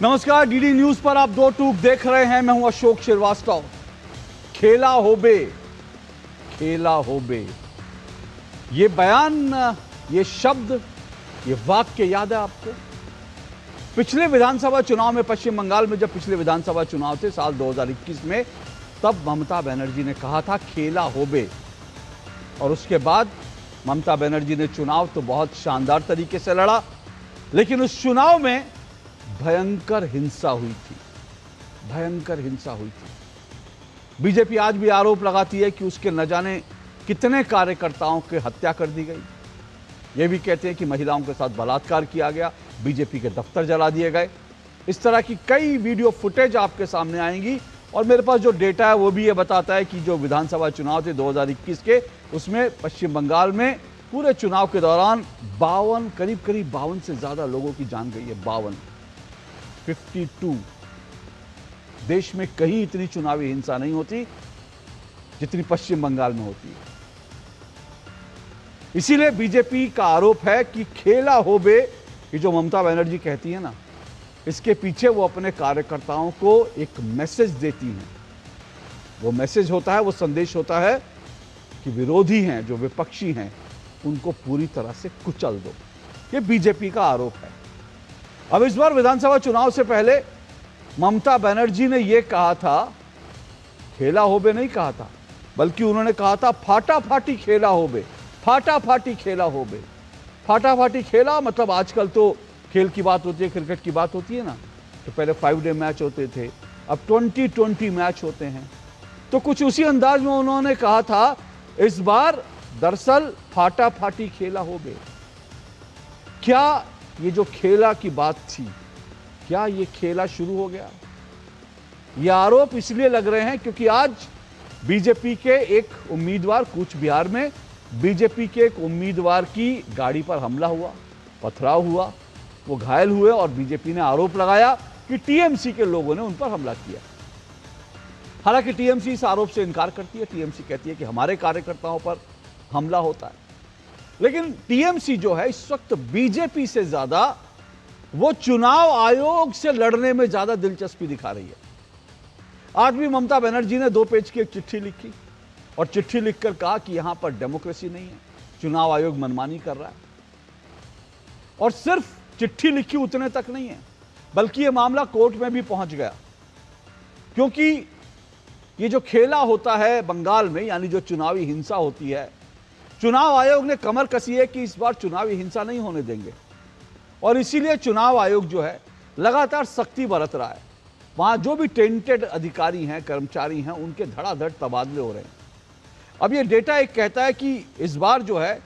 नमस्कार, DD news पर आप दो टूक देख रहे हैं। मैं हूं अशोक श्रीवास्तव। खेला होबे, खेला होबे, ये बयान, ये शब्द, ये वाक्य याद है आपको? पिछले विधानसभा चुनाव में पश्चिम बंगाल में जब पिछले विधानसभा चुनाव थे साल 2021 में, तब ममता बनर्जी ने कहा था खेला होबे। और उसके बाद ममता बनर्जी ने चुनाव तो बहुत शानदार तरीके से लड़ा, लेकिन उस चुनाव में भयंकर हिंसा हुई थी, भयंकर हिंसा हुई थी। बीजेपी आज भी आरोप लगाती है कि उसके न जाने कितने कार्यकर्ताओं की हत्या कर दी गई। ये भी कहते हैं कि महिलाओं के साथ बलात्कार किया गया, बीजेपी के दफ्तर जला दिए गए। इस तरह की कई वीडियो फुटेज आपके सामने आएंगी। और मेरे पास जो डेटा है वो भी ये बताता है कि जो विधानसभा चुनाव थे 2021 के, उसमें पश्चिम बंगाल में पूरे चुनाव के दौरान 52, करीब 52 से ज्यादा लोगों की जान गई है। 52। देश में कहीं इतनी चुनावी हिंसा नहीं होती जितनी पश्चिम बंगाल में होती है। इसीलिए बीजेपी का आरोप है कि खेला होबे, ये जो ममता बनर्जी कहती है ना, इसके पीछे वो अपने कार्यकर्ताओं को एक मैसेज देती हैं। वो मैसेज होता है, वो संदेश होता है कि विरोधी हैं, जो विपक्षी हैं, उनको पूरी तरह से कुचल दो। ये बीजेपी का आरोप है। अब इस बार विधानसभा चुनाव से पहले ममता बनर्जी ने यह कहा था, खेला होबे नहीं कहा था, बल्कि उन्होंने कहा था फाटाफाटी खेला होबे, फाटाफाटी खेला होबे। फाटाफाटी खेला मतलब आजकल तो खेल की बात होती है, क्रिकेट की बात होती है ना, तो पहले 5 डे मैच होते थे, अब 20-20 मैच होते हैं। तो कुछ उसी अंदाज में उन्होंने कहा था इस बार दरअसल फाटाफाटी खेला होबे। क्या ये जो खेला की बात थी, क्या ये खेला शुरू हो गया? ये आरोप इसलिए लग रहे हैं क्योंकि आज बीजेपी के एक उम्मीदवार, कूच बिहार में बीजेपी के एक उम्मीदवार की गाड़ी पर हमला हुआ, पथराव हुआ, वो घायल हुए और बीजेपी ने आरोप लगाया कि टीएमसी के लोगों ने उन पर हमला किया। हालांकि टीएमसी इस आरोप से इनकार करती है। टीएमसी कहती है कि हमारे कार्यकर्ताओं पर हमला होता है। लेकिन टीएमसी जो है इस वक्त बीजेपी से ज्यादा वो चुनाव आयोग से लड़ने में ज्यादा दिलचस्पी दिखा रही है। आज भी ममता बनर्जी ने 2 पेज की एक चिट्ठी लिखी और चिट्ठी लिखकर कहा कि यहां पर डेमोक्रेसी नहीं है, चुनाव आयोग मनमानी कर रहा है। और सिर्फ चिट्ठी लिखी उतने तक नहीं है, बल्कि यह मामला कोर्ट में भी पहुंच गया। क्योंकि ये जो खेला होता है बंगाल में, यानी जो चुनावी हिंसा होती है, चुनाव आयोग ने कमर कसी है कि इस बार चुनावी हिंसा नहीं होने देंगे। और इसीलिए चुनाव आयोग जो है लगातार सख्ती बरत रहा है। वहां जो भी टेंटेड अधिकारी हैं, कर्मचारी हैं, उनके धड़ाधड़ तबादले हो रहे हैं। अब ये डेटा एक कहता है कि इस बार जो है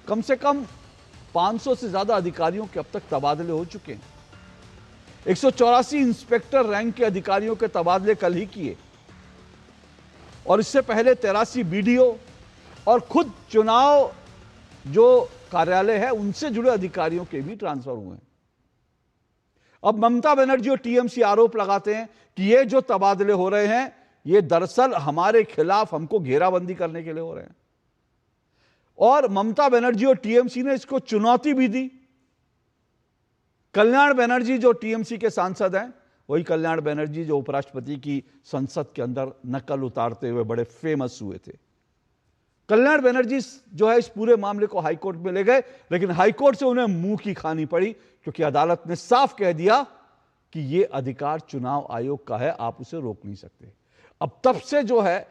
कम से कम 500 से ज्यादा अधिकारियों के अब तक तबादले हो चुके हैं। 184 इंस्पेक्टर रैंक के अधिकारियों के तबादले कल ही किए, और इससे पहले 83 बीडीओ और खुद चुनाव जो कार्यालय है उनसे जुड़े अधिकारियों के भी ट्रांसफर हुए हैं। अब ममता बनर्जी और टीएमसी आरोप लगाते हैं कि ये जो तबादले हो रहे हैं ये दरअसल हमारे खिलाफ, हमको घेराबंदी करने के लिए हो रहे हैं। और ममता बनर्जी और टीएमसी ने इसको चुनौती भी दी। कल्याण बनर्जी जो टीएमसी के सांसद हैं, वही कल्याण बनर्जी जो उपराष्ट्रपति की संसद के अंदर नकल उतारते हुए बड़े फेमस हुए थे, कल्याण बनर्जी जो है इस पूरे मामले को हाईकोर्ट में ले गए। लेकिन हाईकोर्ट से उन्हें मुंह की खानी पड़ी, क्योंकि अदालत ने साफ कह दिया कि यह अधिकार चुनाव आयोग का है, आप उसे रोक नहीं सकते। अब तब से जो है,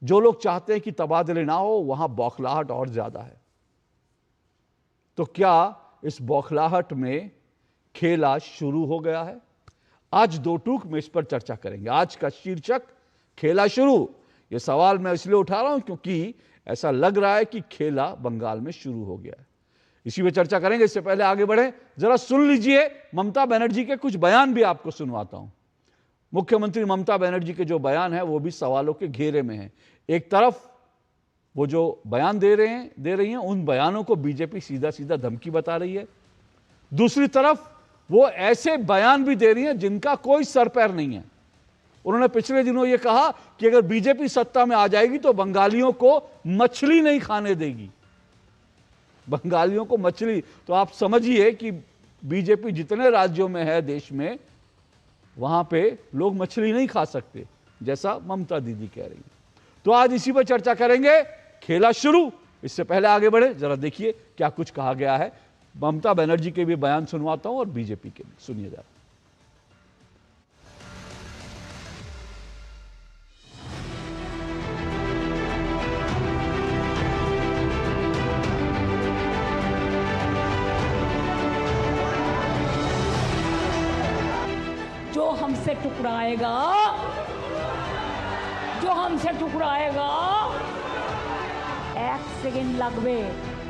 जो लोग चाहते हैं कि तबादले ना हो, वहां बौखलाहट और ज्यादा है। तो क्या इस बौखलाहट में खेला शुरू हो गया है? आज 2 टूक में इस पर चर्चा करेंगे। आज का शीर्षक खेला शुरू। यह सवाल मैं इसलिए उठा रहा हूं क्योंकि ऐसा लग रहा है कि खेला बंगाल में शुरू हो गया है। इसी पे चर्चा करेंगे। इससे पहले आगे बढ़े, जरा सुन लीजिए ममता बनर्जी के कुछ बयान भी आपको सुनवाता हूं। मुख्यमंत्री ममता बनर्जी के जो बयान है वो भी सवालों के घेरे में है। एक तरफ वो जो बयान दे रही हैं, उन बयानों को बीजेपी सीधा सीधा धमकी बता रही है। दूसरी तरफ वो ऐसे बयान भी दे रही हैं जिनका कोई सर पैर नहीं है। उन्होंने पिछले दिनों ये कहा कि अगर बीजेपी सत्ता में आ जाएगी तो बंगालियों को मछली नहीं खाने देगी। बंगालियों को मछली, तो आप समझिए कि बीजेपी जितने राज्यों में है देश में, वहां पे लोग मछली नहीं खा सकते, जैसा ममता दीदी कह रही हैं। तो आज इसी पर चर्चा करेंगे। खेला शुरू, इससे पहले आगे बढ़े जरा देखिए क्या कुछ कहा गया है। ममता बनर्जी के भी बयान सुनवाता हूं और बीजेपी के भी, सुनिए जरा। जो हमसे टुकराएगा, जो हमसे टुकराएगा, 1 সেকেন্ড লাগবে।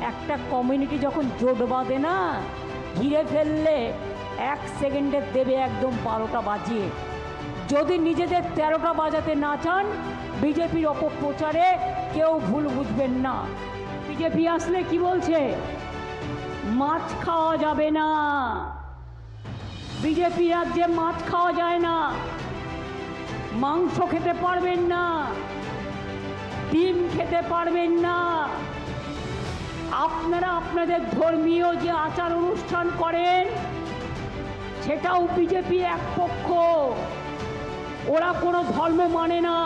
একটা কমিউনিটি যখন জোট বাঁধে না, ঘিরে ফেললে 1 সেকেন্ডে দেবে একদম 12টা বাজিয়ে। যদি নিজেদের 13টা বাজাতে না চান, বিজেপির অপপ্রচারে কেউ ভুল বুঝবেন না। বিজেপি আসলে কি বলছে? মাছ খাওয়া যাবে না। বিজেপি রাজ্যে মাছ খাওয়া যায় না, মাংস খেতে পারবেন না, ডিম খেতে পারবেন না। আপনারা আপনাদের ধর্মীয় যে আচার অনুষ্ঠান করেন সেটাও বিজেপি এক পক্ষ, ওরা কোনো ধর্ম মানে না।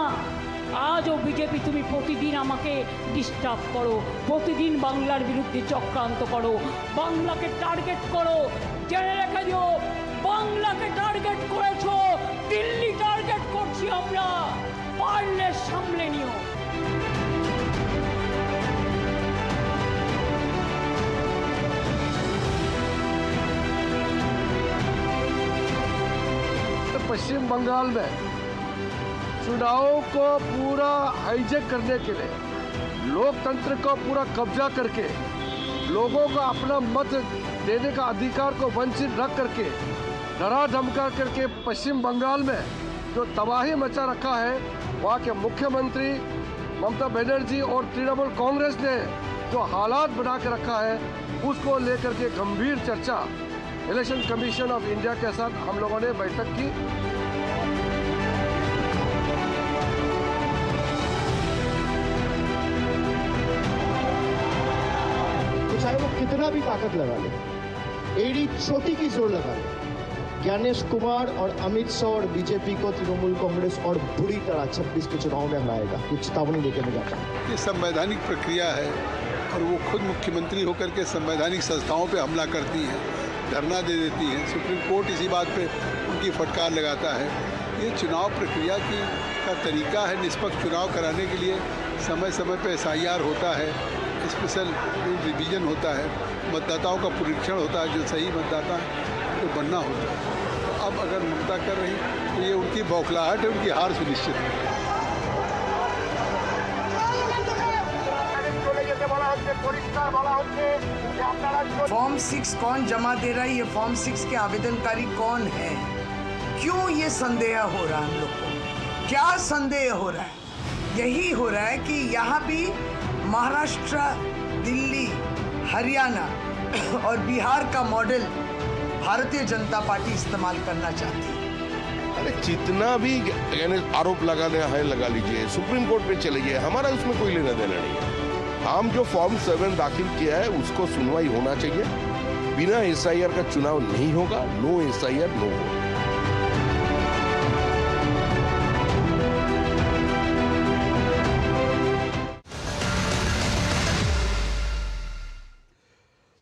আজও বিজেপি তুমি প্রতিদিন আমাকে ডিস্টার্ব করো, প্রতিদিন বাংলার বিরুদ্ধে চক্রান্ত করো, বাংলাকে টার্গেট করো। জেনে রেখে দিও, বাংলাকে টার্গেট করেছো, দিল্লি টার্গেট করছি আমরা, পারলে সামলে নিও। पश्चिम बंगाल में चुनावों को पूरा हाईजैक करने के लिए, लोकतंत्र को पूरा कब्जा करके, लोगों को अपना मत देने का अधिकार को वंचित रख करके, डरा धमका करके पश्चिम बंगाल में जो तबाही मचा रखा है, वहाँ के मुख्यमंत्री ममता बनर्जी और तृणमूल कांग्रेस ने जो हालात बना के रखा है, उसको लेकर के गंभीर चर्चा इलेक्शन कमीशन ऑफ इंडिया के साथ हम लोगों ने बैठक की। तो चाहे वो कितना भी ताकत लगा ले, एड़ी छोटी की जोर लगा ले, ज्ञानेश कुमार और अमित शाह और बीजेपी को तृणमूल कांग्रेस और बुरी तरह 26 के चुनाव में हराएगा। कुछ चेतावनी देकर मैं जाता हूँ। ये संवैधानिक प्रक्रिया है और वो खुद मुख्यमंत्री होकर के संवैधानिक संस्थाओं पे हमला करती हैं, धरना दे देती हैं। सुप्रीम कोर्ट इसी बात पे उनकी फटकार लगाता है। ये चुनाव प्रक्रिया का तरीका है। निष्पक्ष चुनाव कराने के लिए समय समय पे SIR होता है, स्पेशल रिवीजन होता है, मतदाताओं का परीक्षण होता है, जो सही मतदाता है तो बनना होता है। तो अब अगर ममता कर रही तो ये उनकी बौखलाहट है, उनकी हार सुनिश्चित है। फॉर्म 6 कौन जमा दे रहा है, ये फॉर्म 6 के आवेदनकारी कौन है, क्यों ये संदेह हो रहा है हम लोग को? क्या संदेह हो रहा है? यही हो रहा है कि यहाँ भी महाराष्ट्र, दिल्ली, हरियाणा और बिहार का मॉडल भारतीय जनता पार्टी इस्तेमाल करना चाहती है। अरे जितना भी यानी आरोप लगाने है लगा लीजिए, सुप्रीम कोर्ट पे चले गए, हमारा उसमें कोई लेना देना नहीं है। हम जो फॉर्म 7 दाखिल किया है उसको सुनवाई होना चाहिए। बिना SIR का चुनाव नहीं होगा, नो SIR नो होगा।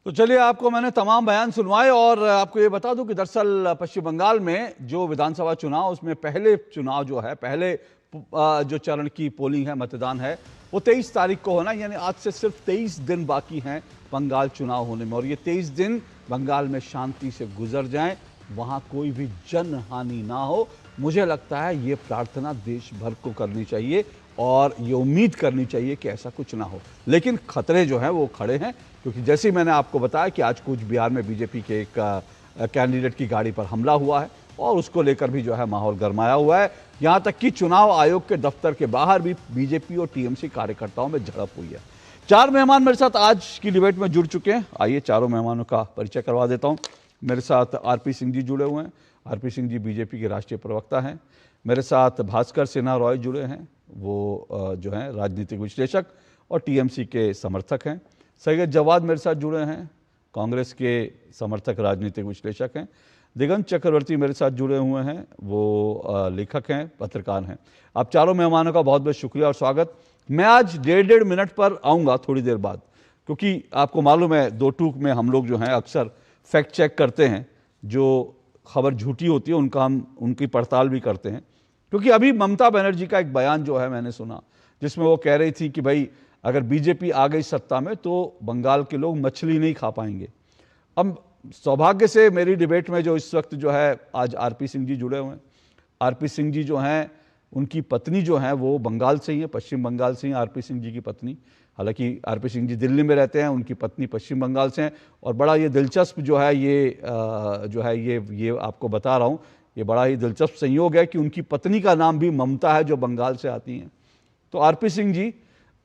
तो चलिए, आपको मैंने तमाम बयान सुनवाए और आपको ये बता दूं कि दरअसल पश्चिम बंगाल में जो विधानसभा चुनाव, उसमें पहले चुनाव जो है, पहले जो चरण की पोलिंग है, मतदान है, वो 23 तारीख को होना, यानी आज से सिर्फ 23 दिन बाकी हैं बंगाल चुनाव होने में। और ये 23 दिन बंगाल में शांति से गुजर जाएं, वहाँ कोई भी जनहानि ना हो। मुझे लगता है ये प्रार्थना देश भर को करनी चाहिए और ये उम्मीद करनी चाहिए कि ऐसा कुछ ना हो। लेकिन खतरे जो हैं वो खड़े हैं, क्योंकि जैसे ही मैंने आपको बताया कि आज कूच बिहार में बीजेपी के एक कैंडिडेट की गाड़ी पर हमला हुआ है और उसको लेकर भी जो है माहौल गरमाया हुआ है। यहाँ तक कि चुनाव आयोग के दफ्तर के बाहर भी बीजेपी और टीएमसी कार्यकर्ताओं में झड़प हुई है। 4 मेहमान मेरे साथ आज की डिबेट में जुड़ चुके हैं। आइए चारों मेहमानों का परिचय करवा देता हूँ। मेरे साथ आरपी सिंह जी जुड़े हुए हैं। आरपी सिंह जी बीजेपी के राष्ट्रीय प्रवक्ता हैं। मेरे साथ भास्कर सिन्हा रॉय जुड़े हैं, वो जो हैं राजनीतिक विश्लेषक और टीएमसी के समर्थक हैं। सैयद जवाद मेरे साथ जुड़े हैं, कांग्रेस के समर्थक राजनीतिक विश्लेषक हैं। दिगंत चक्रवर्ती मेरे साथ जुड़े हुए हैं, वो लेखक हैं, पत्रकार हैं। आप चारों मेहमानों का बहुत बहुत शुक्रिया और स्वागत। मैं आज 1.5 मिनट पर आऊँगा थोड़ी देर बाद, क्योंकि आपको मालूम है 2 टूक में हम लोग जो हैं अक्सर फैक्ट चेक करते हैं, जो खबर झूठी होती है उनका हम उनकी पड़ताल भी करते हैं। क्योंकि अभी ममता बनर्जी का एक बयान जो है मैंने सुना, जिसमें वो कह रही थी कि भाई अगर बीजेपी आ गई सत्ता में तो बंगाल के लोग मछली नहीं खा पाएंगे। अब सौभाग्य से मेरी डिबेट में जो इस वक्त जो है आज आरपी सिंह जी जुड़े हुए हैं। आरपी सिंह जी जो हैं, उनकी पत्नी जो है वो बंगाल से ही है, पश्चिम बंगाल से ही आरपी सिंह जी की पत्नी। हालांकि आरपी सिंह जी दिल्ली में रहते हैं, उनकी पत्नी पश्चिम बंगाल से हैं। और बड़ा ये दिलचस्प जो है ये आपको बता रहा हूँ, ये बड़ा ही दिलचस्प संयोग है कि उनकी पत्नी का नाम भी ममता है, जो बंगाल से आती हैं। तो आरपी सिंह जी,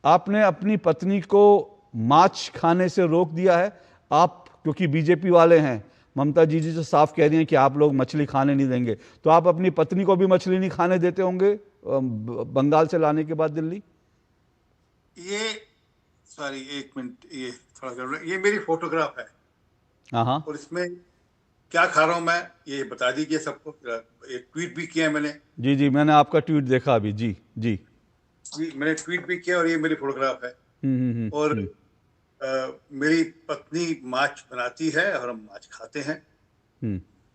आपने अपनी पत्नी को माछ खाने से रोक दिया है। आप क्योंकि बीजेपी वाले हैं, ममता जी से साफ कह रही हैं कि आप लोग मछली खाने नहीं देंगे, तो आप अपनी पत्नी को भी मछली नहीं खाने देते होंगे बंगाल से लाने के बाद दिल्ली? ये सॉरी एक मिनट, ये थोड़ा गड़बड़, ये मेरी फोटोग्राफ है। हाँ, और इसमें क्या खा रहा हूँ मैं ये बता दीजिए सबको। एक ट्वीट भी किया है मैंने। जी, मैंने आपका ट्वीट देखा अभी। जी मैंने ट्वीट भी किया और ये मेरी फोटोग्राफ है। और मेरी पत्नी माछ बनाती है और हम माछ खाते हैं।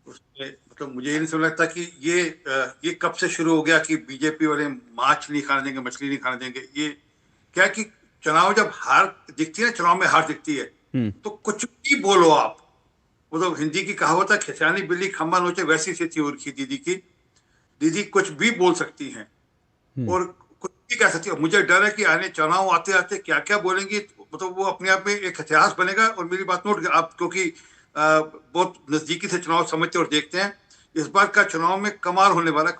उसमें मतलब मुझे ये नहीं समझ लगता कि ये कब से शुरू हो गया कि बीजेपी वाले माछ नहीं खाने देंगे, मछली नहीं खाने देंगे। ये क्या कि चुनाव जब हार दिखती है, चुनाव में हार दिखती है तो कुछ भी बोलो आप। वो तो हिंदी की कहावत है, खिसियानी बिल्ली खम्बा नोचे, वैसी स्थिति हो रखी दीदी की। दीदी कुछ भी बोल सकती हैं और कुछ भी कह सकती है। मुझे डर है कि आने चुनाव आते आते क्या क्या बोलेंगी, मतलब वो अपने आप में एक इतिहास बनेगा। और मेरी बात नोट आप, क्योंकि बहुत नजदीकी से चुनाव समझते और देखते हैं, इस बार का चुनाव में कमाल होने वाला,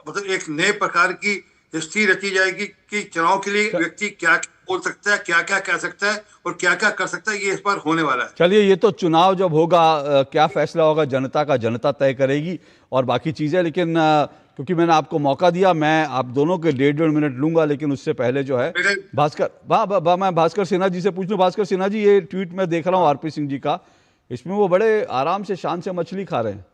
मतलब एक नए प्रकार की हिस्ट्री रची जाएगी कि चुनाव के लिए व्यक्ति क्या बोल सकता है, क्या क्या कह सकता है और क्या क्या कर सकता है। ये इस बार होने वाला है। चलिए, ये तो चुनाव जब होगा क्या फैसला होगा जनता तय करेगी और बाकी चीजें। लेकिन क्योंकि मैंने आपको मौका दिया, मैं आप दोनों के 1.5 मिनट लूंगा, लेकिन उससे पहले जो है मैं भास्कर सिन्हा जी से पूछ लूं। भास्कर सिन्हा जी, ये ट्वीट में देख रहा हूँ आरपी सिंह जी का, इसमें वो बड़े आराम से शान से मछली खा रहे हैं।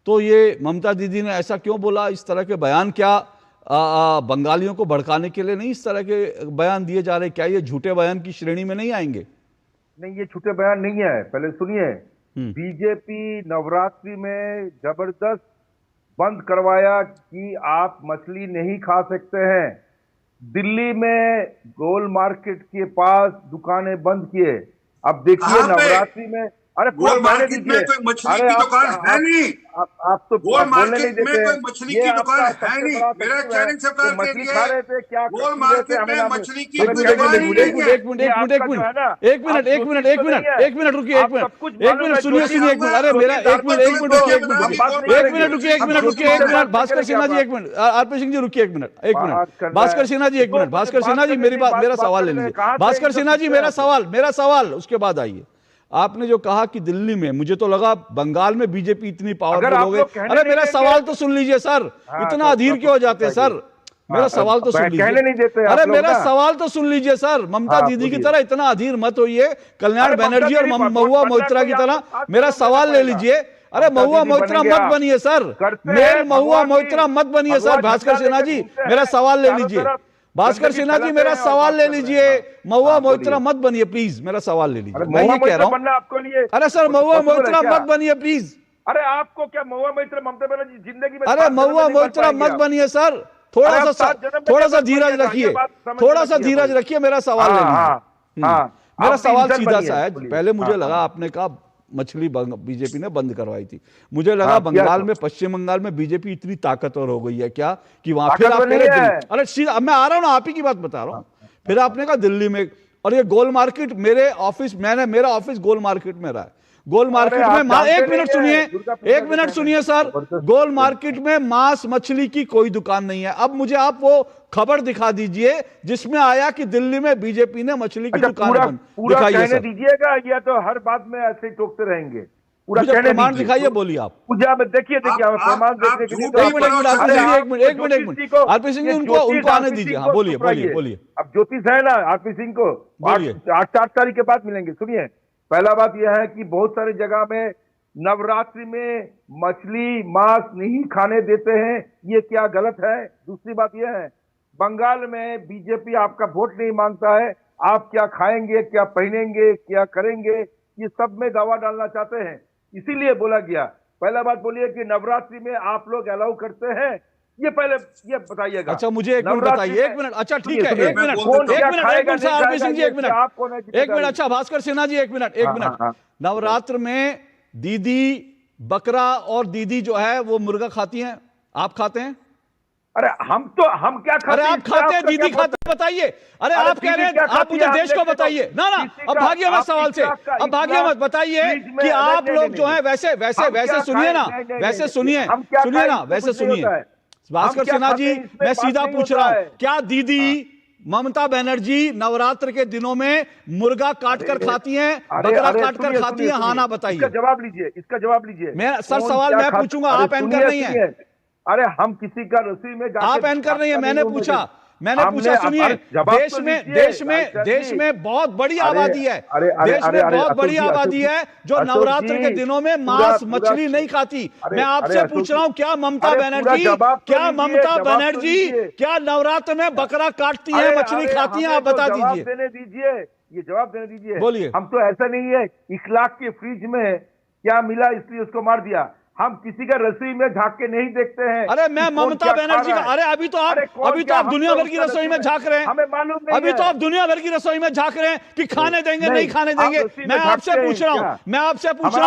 तो ये ममता दीदी ने ऐसा क्यों बोला? इस तरह के बयान क्या बंगालियों को भड़काने के लिए नहीं इस तरह के बयान दिए जा रहे? क्या ये झूठे बयान की श्रेणी में नहीं आएंगे? नहीं, ये झूठे बयान नहीं है। पहले सुनिए, बीजेपी नवरात्रि में जबरदस्त बंद करवाया कि आप मछली नहीं खा सकते हैं। दिल्ली में गोल मार्केट के पास दुकानें बंद किए। अब देखिए नवरात्रि में, अरे गोल मार्केट में कोई मछली की दुकान है नहीं। आप तो गोल मार्केट में कोई मछली की दुकान है नहीं। मेरा चैलेंज सरकार के लिए है, गोल मार्केट में मछली की दुकान ही नहीं है। एक मिनट रुकिए, एक मिनट सुनिए, एक मिनट। अरे मेरा एक मिनट रुकिए, भास्कर सिन्हा जी, एक मिनट। आरपी सिंह जी रुकिए, एक मिनट। भास्कर सिन्हा जी, एक मिनट। भास्कर सिन्हा जी, मेरा सवाल ले लीजिए। भास्कर सिन्हा जी, मेरा सवाल उसके बाद आइए। आपने जो कहा कि दिल्ली में, मुझे तो लगा बंगाल में बीजेपी इतनी पावरफुल हो गई। अरे मेरा सवाल तो सुन लीजिए सर, इतना अधीर क्यों हो जाते हैं सर? मेरा सवाल तो सुन लीजिए। अरे मेरा सवाल तो सुन लीजिए सर। ममता दीदी की तरह इतना अधीर मत होइए, कल्याण बनर्जी और महुआ मोइत्रा की तरह मेरा सवाल ले लीजिए। अरे महुआ मोइत्रा मत बनिए सर, मेल महुआ मोइत्रा मत बनिए सर। भास्कर सिन्हा जी, मेरा सवाल ले लीजिए। भास्कर सिन्हा जी, मेरा सवाल ले लीजिए। महुआ मोइत्रा मत बनिए प्लीज, मेरा सवाल ले लीजिए। मैं ये कह रहा हूँ आपको लिए। अरे सर, महुआ मोइत्रा मत बनिए प्लीज। अरे आपको क्या महुआ मोइत्रा ममता बनर्जी जिंदगी में? अरे महुआ मोइत्रा मत बनिए सर, थोड़ा सा धीरज रखिए, मेरा सवाल ले लीजिए। मेरा सवाल सीधा सा है। पहले मुझे लगा आपने कहा मछली बीजेपी ने बंद करवाई थी, मुझे लगा बंगाल में, पश्चिम बंगाल में बीजेपी इतनी ताकतवर हो गई है क्या कि वहां फिर आप अरे मैं आ रहा हूं ना, आप ही की बात बता रहा हूं। फिर आपने कहा दिल्ली में, और ये गोल मार्केट, मेरा ऑफिस गोल मार्केट में रहा है। गोल मार्केट में एक मिनट सुनिए सर, गोल मार्केट में मांस मछली की कोई दुकान नहीं है। अब मुझे आप वो खबर दिखा दीजिए जिसमें आया कि दिल्ली में बीजेपी ने मछली की दुकान दिखाइए सर। दीजिएगा, या तो हर बात में ऐसे ही टोकते रहेंगे? पूरा प्रमाण दिखाइए, बोलिए आप। पूजा में देखिए प्रमाण देखने के लिए। एक मिनट आरपी सिंह जी, उनको आने दीजिए। हाँ बोलिए। अब ज्योतिष है ना आरपी सिंह को, 8 तारीख के बाद मिलेंगे। सुनिए, पहला बात यह है कि बहुत सारी जगह में नवरात्रि में मछली मांस नहीं खाने देते हैं, ये क्या गलत है? दूसरी बात यह है, बंगाल में बीजेपी आपका वोट नहीं मांगता है, आप क्या खाएंगे, क्या पहनेंगे, क्या करेंगे, ये सब में दावा डालना चाहते हैं। इसीलिए बोला गया, पहला बात बोलिए कि नवरात्रि में आप लोग अलाउ करते हैं, ये पहले ये बताइएगा। अच्छा मुझे एक मिनट बताइए, 1 मिनट। अच्छा ठीक है, 1 minute, 1 minute RP Singh ji, 1 minute, 1 minute. अच्छा भास्कर सिन्हा जी 1 मिनट, 1 मिनट। नवरात्र में दीदी बकरा और दीदी जो है वो मुर्गा खाती हैं, आप खाते हैं? अरे हम क्या खाते हैं? अरे आप खाते हैं, दीदी खाते हैं, बताइए। अरे आप कह रहे हैं, आप मुझे देश को बताइए ना ना, अब भागिए मत सवाल से, अब भागिए मत, बताइए कि आप लोग जो है वैसे सुनिए ना, वैसे सुनिए ना, वैसे सुनिए भास्कर सिन्हा जी, मैं सीधा पूछ रहा हूं, क्या दीदी ममता बनर्जी नवरात्र के दिनों में मुर्गा काट कर खाती हैं, बकरा काट कर खाती हैं? हाँ ना बताइए। इसका जवाब लीजिए। मैं सर सवाल मैं पूछूंगा, आप एंकर नहीं है। अरे हम किसी का रसोई में आप एंकर नहीं है, मैंने पूछा, सुनिए, देश में बहुत बड़ी आबादी है, देश में बहुत बड़ी आबादी है जो नवरात्र के दिनों में मांस मछली नहीं खाती। मैं आपसे पूछ रहा हूं, क्या ममता बनर्जी क्या नवरात्र में बकरा काटती है, मछली खाती है? आप बता दीजिए। ये जवाब देने दीजिए। बोलिए। हम तो ऐसा नहीं है 1 लाख के फ्रिज में क्या मिला इसलिए उसको मार दिया, हम किसी का रसोई में झांक के नहीं देखते हैं। अरे मैं ममता बनर्जी का, अरे अभी तो आप दुनिया भर की रसोई में झांक रहे हैं, हमें मालूम नहीं। अभी तो आप दुनिया भर की रसोई में झांक रहे हैं कि खाने देंगे नहीं खाने देंगे। मैं आपसे पूछ रहा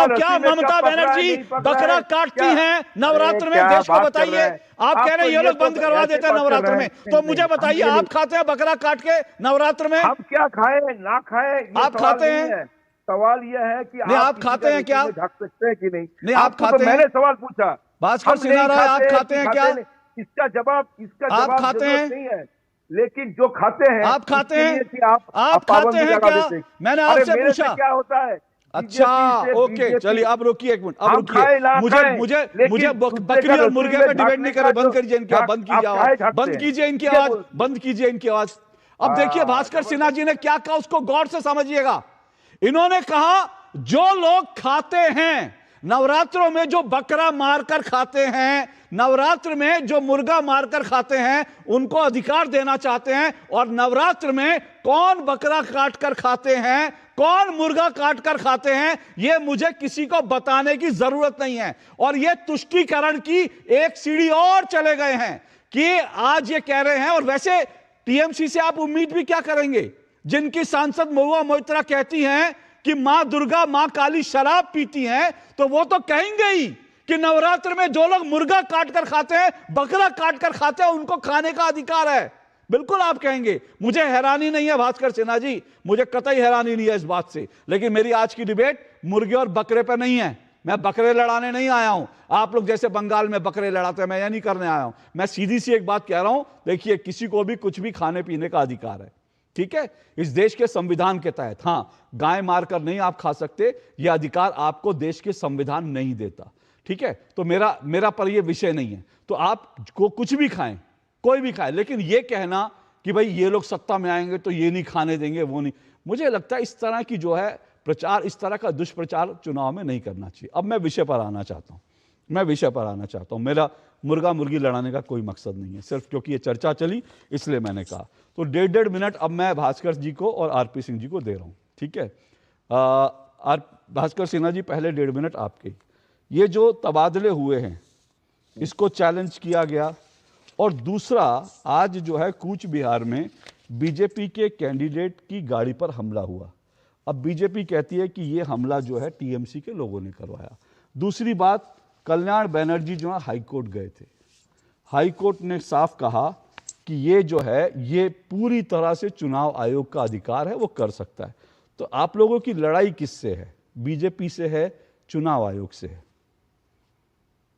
हूँ, क्या ममता बनर्जी बकरा काटती हैं नवरात्र में? देश को बताइए। आप कह रहे हैं ये लोग बंद करवा देते हैं नवरात्र में, तो मुझे बताइए, आप खाते हैं बकरा काट के नवरात्र में? हम क्या खाए ना खाए, आप खाते हैं? सवाल यह है कि आप खाते हैं क्या? ढक सकते हैं कि नहीं? नहीं आप खाते हैं? मैंने सवाल पूछा, भास्कर सिन्हा आप खाते हैं क्या? इसका जवाब आप खाते हैं? नहीं है, लेकिन जो खाते हैं आप खाते हैं कि आप खाते हैं क्या? मैंने आपसे पूछा क्या होता है। अच्छा ओके, चलिए आप रोकिए 1 मिनट, अब रुकिए। मुझे बकरी और मुर्गे पे डिबेट नहीं करे, बंद करिए इनकी आवाज, बंद कीजिए इनकी आवाज। अब देखिए भास्कर सिन्हा जी ने क्या कहा, उसको गौर से समझिएगा। इन्होंने कहा जो लोग खाते हैं नवरात्रों में, जो बकरा मारकर खाते हैं नवरात्र में, जो मुर्गा मारकर खाते हैं, उनको अधिकार देना चाहते हैं। और नवरात्र में कौन बकरा काट कर खाते हैं, कौन मुर्गा काट कर खाते हैं, यह मुझे किसी को बताने की जरूरत नहीं है। और यह तुष्टीकरण की एक सीढ़ी और चले गए हैं कि आज ये कह रहे हैं। और वैसे टीएमसी से आप उम्मीद भी क्या करेंगे, जिनकी सांसद महुआ मोइत्रा कहती हैं कि मां दुर्गा मां काली शराब पीती हैं, तो वो तो कहेंगे ही कि नवरात्र में जो लोग मुर्गा काट कर खाते हैं, बकरा काट कर खाते हैं, उनको खाने का अधिकार है। बिल्कुल आप कहेंगे, मुझे हैरानी नहीं है भास्कर सिन्हा जी, मुझे कतई हैरानी नहीं है इस बात से। लेकिन मेरी आज की डिबेट मुर्गे और बकरे पर नहीं है। मैं बकरे लड़ाने नहीं आया हूं, आप लोग जैसे बंगाल में बकरे लड़ाते हैं, मैं यह नहीं करने आया हूं। मैं सीधी सी एक बात कह रहा हूं, देखिए किसी को भी कुछ भी खाने पीने का अधिकार है, ठीक है, इस देश के संविधान के तहत। हां, गाय मारकर नहीं आप खा सकते, यह अधिकार आपको देश के संविधान नहीं देता, ठीक है। तो मेरा पर यह विषय नहीं है। तो आप को कुछ भी खाएं, कोई भी खाए, लेकिन यह कहना कि भाई ये लोग सत्ता में आएंगे तो ये नहीं खाने देंगे, वो नहीं, मुझे लगता है इस तरह की जो है प्रचार, इस तरह का दुष्प्रचार चुनाव में नहीं करना चाहिए। अब मैं विषय पर आना चाहता हूं, मेरा मुर्गा मुर्गी लड़ाने का कोई मकसद नहीं है, सिर्फ क्योंकि ये चर्चा चली इसलिए मैंने कहा। तो 1.5 मिनट अब मैं भास्कर जी को और आरपी सिंह जी को दे रहा हूं, ठीक है। भास्कर सिन्हा जी पहले 1.5 मिनट आपके। ये जो तबादले हुए हैं इसको चैलेंज किया गया, और दूसरा आज जो है कूच बिहार में बीजेपी के कैंडिडेट की गाड़ी पर हमला हुआ। अब बीजेपी कहती है कि ये हमला जो है टीएमसी के लोगों ने करवाया। दूसरी बात, कल्याण बनर्जी जो है हाईकोर्ट गए थे, हाईकोर्ट ने साफ कहा कि ये जो है ये पूरी तरह से चुनाव आयोग का अधिकार है, वो कर सकता है। तो आप लोगों की लड़ाई किससे है, बीजेपी से है, चुनाव आयोग से है?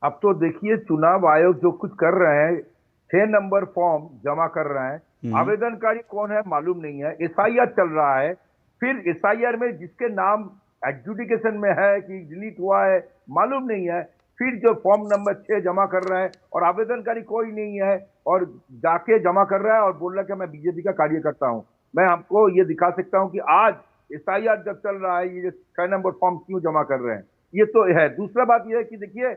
अब तो देखिए चुनाव आयोग जो कुछ कर रहे हैं, 6 नंबर फॉर्म जमा कर रहे हैं, आवेदनकारी कौन है मालूम नहीं है, एसआईआर चल रहा है, फिर एसआईआर में जिसके नाम एडजुडिकेशन में है कि डिलीट हुआ है मालूम नहीं है, फिर जो फॉर्म नंबर 6 जमा कर रहा है और आवेदनकारी कोई नहीं है और जाके जमा कर रहा है और बोल रहा है कि मैं बीजेपी का कार्यकर्ता हूं। मैं आपको ये दिखा सकता हूं कि आज एसआईआर जब चल रहा है, ये 6 नंबर फॉर्म क्यों जमा कर रहे हैं। ये तो है। दूसरा बात यह है कि देखिए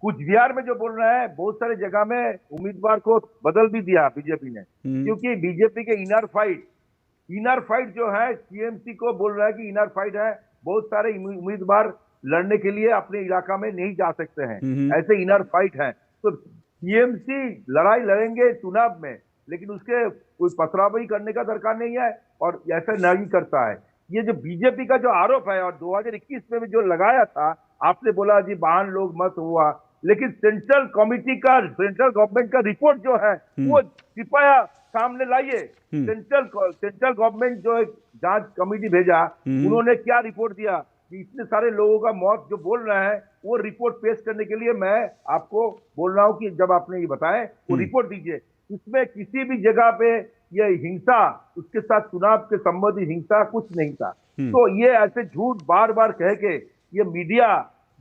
कुछ बिहार में जो बोल रहा है, बहुत सारे जगह में उम्मीदवार को बदल भी दिया बीजेपी ने, क्योंकि बीजेपी के इनर फाइट जो है टीएमसी को बोल रहा है कि इनर फाइट है, बहुत सारे उम्मीदवार लड़ने के लिए अपने इलाका में नहीं जा सकते हैं, ऐसे इनर फाइट है। तो टीएमसी लड़ाई लड़ेंगे चुनाव में, लेकिन उसके कोई पथरावही करने का दरकार नहीं है और ऐसा नहीं करता है। ये जो बीजेपी का जो आरोप है और 2021 में भी जो लगाया था, आपने बोला जी 52 लोग मत हुआ, लेकिन सेंट्रल गवर्नमेंट का रिपोर्ट जो है वो कृपया सामने लाइए। सेंट्रल गवर्नमेंट जो एक जांच कमेटी भेजा, उन्होंने क्या रिपोर्ट दिया कि इतने सारे लोगों का मौत जो बोल रहे हैं, वो रिपोर्ट पेश करने के लिए मैं आपको बोल रहा हूं कि जब आपने ये बताए वो रिपोर्ट दीजिए। इसमें किसी भी जगह पे ये हिंसा, उसके साथ चुनाव के संबंधित हिंसा कुछ नहीं था। तो ये ऐसे झूठ बार बार कह के ये मीडिया